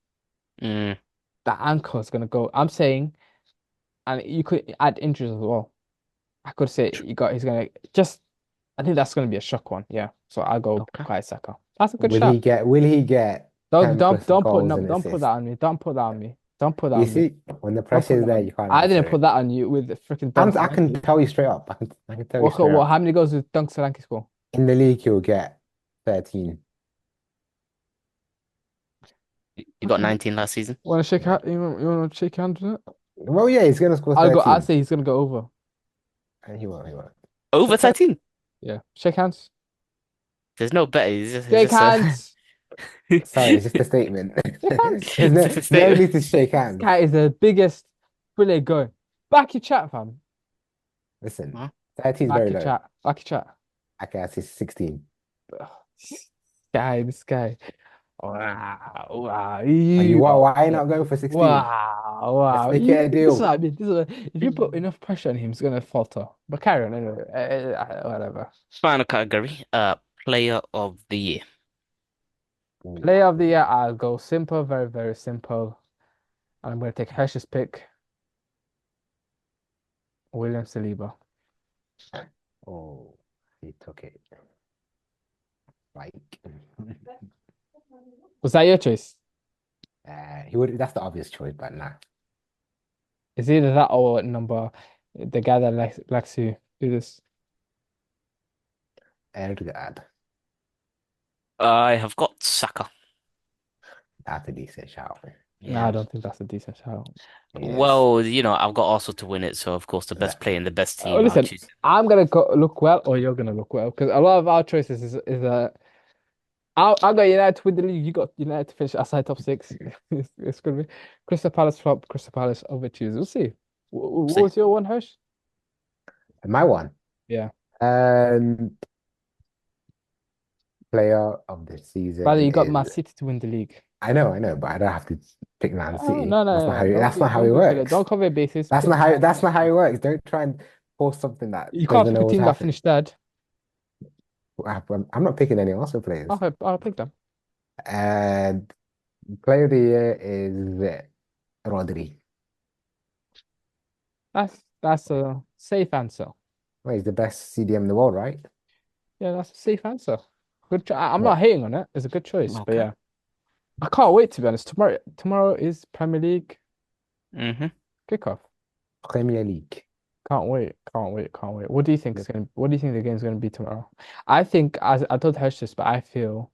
Mm, that ankle is gonna go. I'm saying, and you could add injuries as well. I could say he's gonna just. I think that's gonna be a shock one. Yeah, so I'll go okay. Bukayo Saka. That's a good Will shot. he get will he get 10 plus Don't put goals no, and don't put that assists? on me. Don't put that on me. Don't put that You on me. see, when the Don't pressure put is that there, on me. you can't I answer didn't it. put that on you with the freaking Dunk I can Solanke. tell you straight up. I can tell you straight How up. many goals did Dunk Solanke score? In the league, you'll get 13. You got Okay. 19 last season. Want to shake hand? You want to shake hands with it? Well, yeah, he's gonna score I'll 13. say he's gonna go over. And he won't. Over 13. Yeah. Shake hands. There's no bet. It's Shake just hands. Sorry, it's just a statement. Shake hands. There's it's just a no statement. need to shake This hands. guy is the biggest bully going. Back your chat, fam. Listen, Huh? 13 is very low. Back your chat. Okay, I say 16. Ugh. This guy. Wow. Wow. Are you You why are. not go for 16? Wow. Let's Wow. make it a This is deal. what I mean. If you put enough pressure on him, he's gonna falter. But carry on anyway. Whatever. Final category. Player of the year. Ooh, Player of the year, I'll go simple, very, very simple. And I'm gonna take Hershey's pick, William Saliba. oh, he took it. Like, Was that your choice? he would. That's the obvious choice, but nah. It's either that or the guy that likes to do this. Erdogan. I have got Saka. That's a decent shout. No, I Yeah. don't think that's a decent shout. Yes. Well, I've got Arsenal to win it, so of course the best player in the best Oh, team, I'll listen, choose him. I'm gonna go look well, or you're gonna look well, because a lot of our choices I got United to win the league. You got United to finish outside top six. It's gonna be Crystal Palace flop. Crystal Palace over Tuesday. We'll see. We'll What see. was your one, Hirsch? My one. Yeah. Um, player of the Rather, season you got Man is. City to win the league. I know, but I don't have to pick Man Oh, City. no, no, That's not no, how. no. That's not how Don't it go for that. works. Don't cover bases. That's Pick not how. Man That's not how City. it works. Don't try and force something that You can't doesn't pick a know what's team that happening. finished third. I'm not picking any Arsenal players. Okay, I'll pick them. And player of the year is Rodri. That's a safe answer. Well, he's the best CDM in the world, right? Yeah, that's a safe answer. I'm not What? hating on it. It's a good choice, but Okay. yeah, I can't wait to be honest. Tomorrow is Premier League Mm-hmm. kickoff. Premier League. Can't wait. Can't wait. Can't wait. What do you think Yep. what do you think the game's gonna be tomorrow? I think as I told Hirsch this, but I feel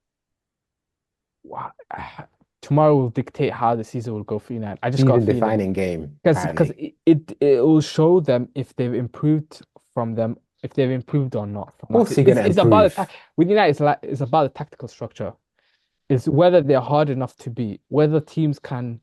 wow, tomorrow will dictate how the season will go for United. I just got a Season feeling defining game, because apparently. it will show them if they've improved from them, if they've improved or not Of from last course, season. you're gonna It's about improve. with United. It's about the tactical structure. It's whether they're hard enough to beat, whether teams can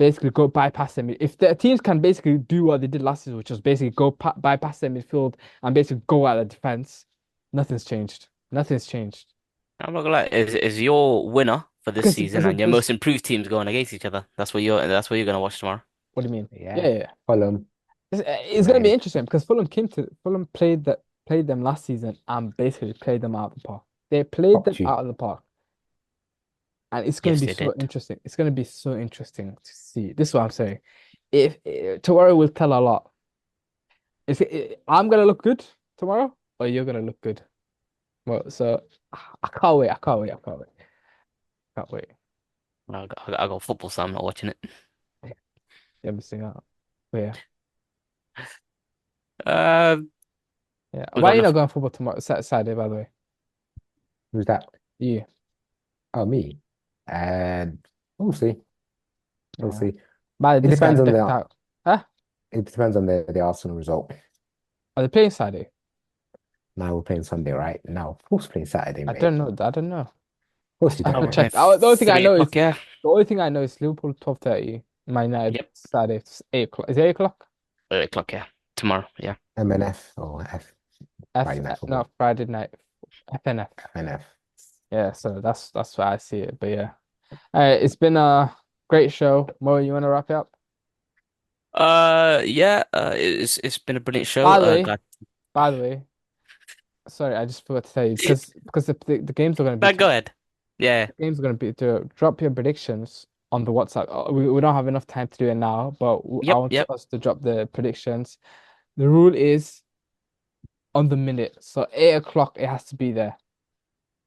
basically go bypass them. If the teams can basically do what they did last season, which was basically bypass their midfield and basically go at the defense, nothing's changed. Nothing's changed. I'm not gonna lie, is your winner for this season and your Because most improved teams going against each other. That's what you're gonna watch tomorrow. what do you mean? Yeah, Yeah. yeah, yeah. Fulham, It's gonna be United. interesting because Fulham played them last season and basically played them out of the park. They played them Popped you. out of the park. And it's going to Yes, be they so did. interesting. It's going to be so interesting to see. This is what I'm saying. If tomorrow will tell a lot. I'm gonna look good tomorrow, or you're gonna look good. Well, so I can't wait. I can't wait. I can't wait. Can't wait. I got football, so I'm not watching it. You're missing out. But yeah, Um, yeah. we Why got are you not enough. going football tomorrow? Saturday, by the way. Who's that? You. Oh, me. And we'll see. We'll Yeah. see. But It this guy depends on decked the out. Huh? it depends on the Arsenal result. Are they playing Saturday? Now we're playing Sunday, right? Now, of course, playing Saturday, I mate. don't know. I don't know. Of course, you I don't Oh, we're know. playing checked. The only thing I three know is o'clock, yeah. the only thing I know is Liverpool 12:30. Man United Yep, Saturday. It's 8 o'clock. Is it 8 o'clock? 8 o'clock, yeah. Tomorrow, yeah. MNF or Friday Night No, Football. Friday night. FNF. FNF. Yeah, so that's why I see it. But yeah. It's been a great show. Mo, you want to wrap it up? Yeah, it's been a brilliant show. By the way, Glad. by the way, sorry, I just forgot to tell you because the games are going to be Go ahead. Yeah. games are going to be to drop your predictions on the WhatsApp. We don't have enough time to do it now, but I Yep, want yep. us to drop the predictions. The rule is on the minute, so 8 o'clock it has to be there.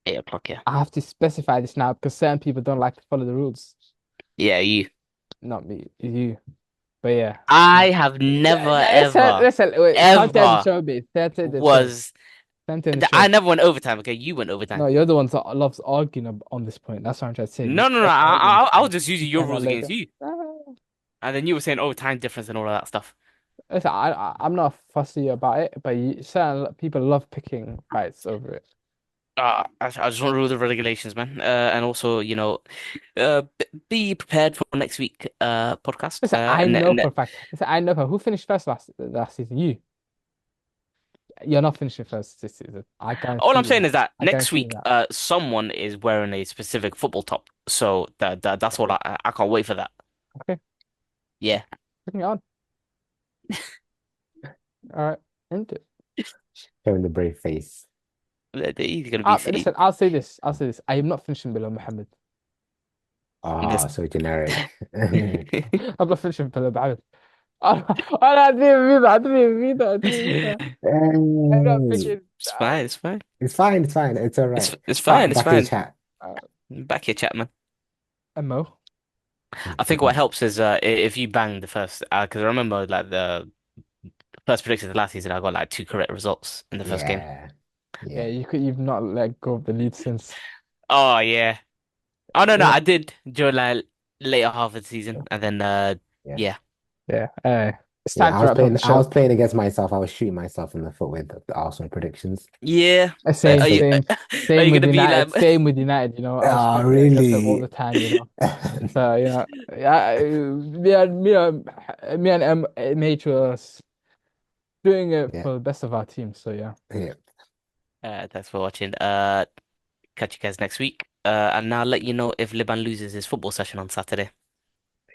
8 o'clock, yeah. I have to specify this now because certain people don't like to follow the rules. Yeah, you. Not me, you. But yeah. I have never, ever, Listen, wait, Santi has ever show me. Santi has show me. was. Santi has show I me. never went overtime. Okay, you went overtime. No, you're the ones that loves arguing on this point. That's what I'm trying to say. You No, no, no. love arguing I was just using your and I rules let against go. you, Ah. and then you were saying overtime difference and all of that stuff. Listen, I'm not fussy about it, but certain people love picking fights over it. I just want to rule the regulations, man. And also, be prepared for next week podcast. Listen, I know And for a fact. Listen, I know for who finished first last season. You're not finishing first this season. I all guarantee I'm saying you. is that I next guarantee you week, that. someone is wearing a specific football top. So that's what I can't wait for that. Okay, Yeah. bring it on. All right, into it. Showing the brave face. He's gonna be Listen, I'll say this. I'll say this. I am not finishing below Mohammed. Ah, this. so generic. I'm not finishing below Mohammed. I didn't even mean that. I didn't even mean that. I didn't even mean that. I'm not Hey, picking. It's fine. It's fine. it's fine, it's fine, it's all right. It's fine. Back It's back in the fine. chat. Uh, Back here, Chapman. Mo. I think what helps is if you bang the first because I remember like the first prediction of the last season I got like two correct results in the first game. Yeah, Yeah, yeah, you've not let go of the lead since. Oh yeah. Oh no, Yeah, I did during like later half of the season and then yeah. yeah. yeah. It's time Yeah, to wrap up the I was show. playing against myself. I was shooting myself in the foot with the Arsenal predictions. Yeah. Same, Are you same, are same you with gonna be United. like Same with United. I was Oh, betting against them all really? the time. So yeah, me and MH was doing it Yeah, for the best of our team. So yeah. yeah, thanks for watching. Catch you guys next week. And I'll let you know if Liban loses his football session on Saturday.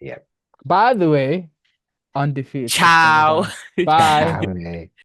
yeah. By the way, undefeated since Ciao. Ramadan. Bye. Ciao, mate.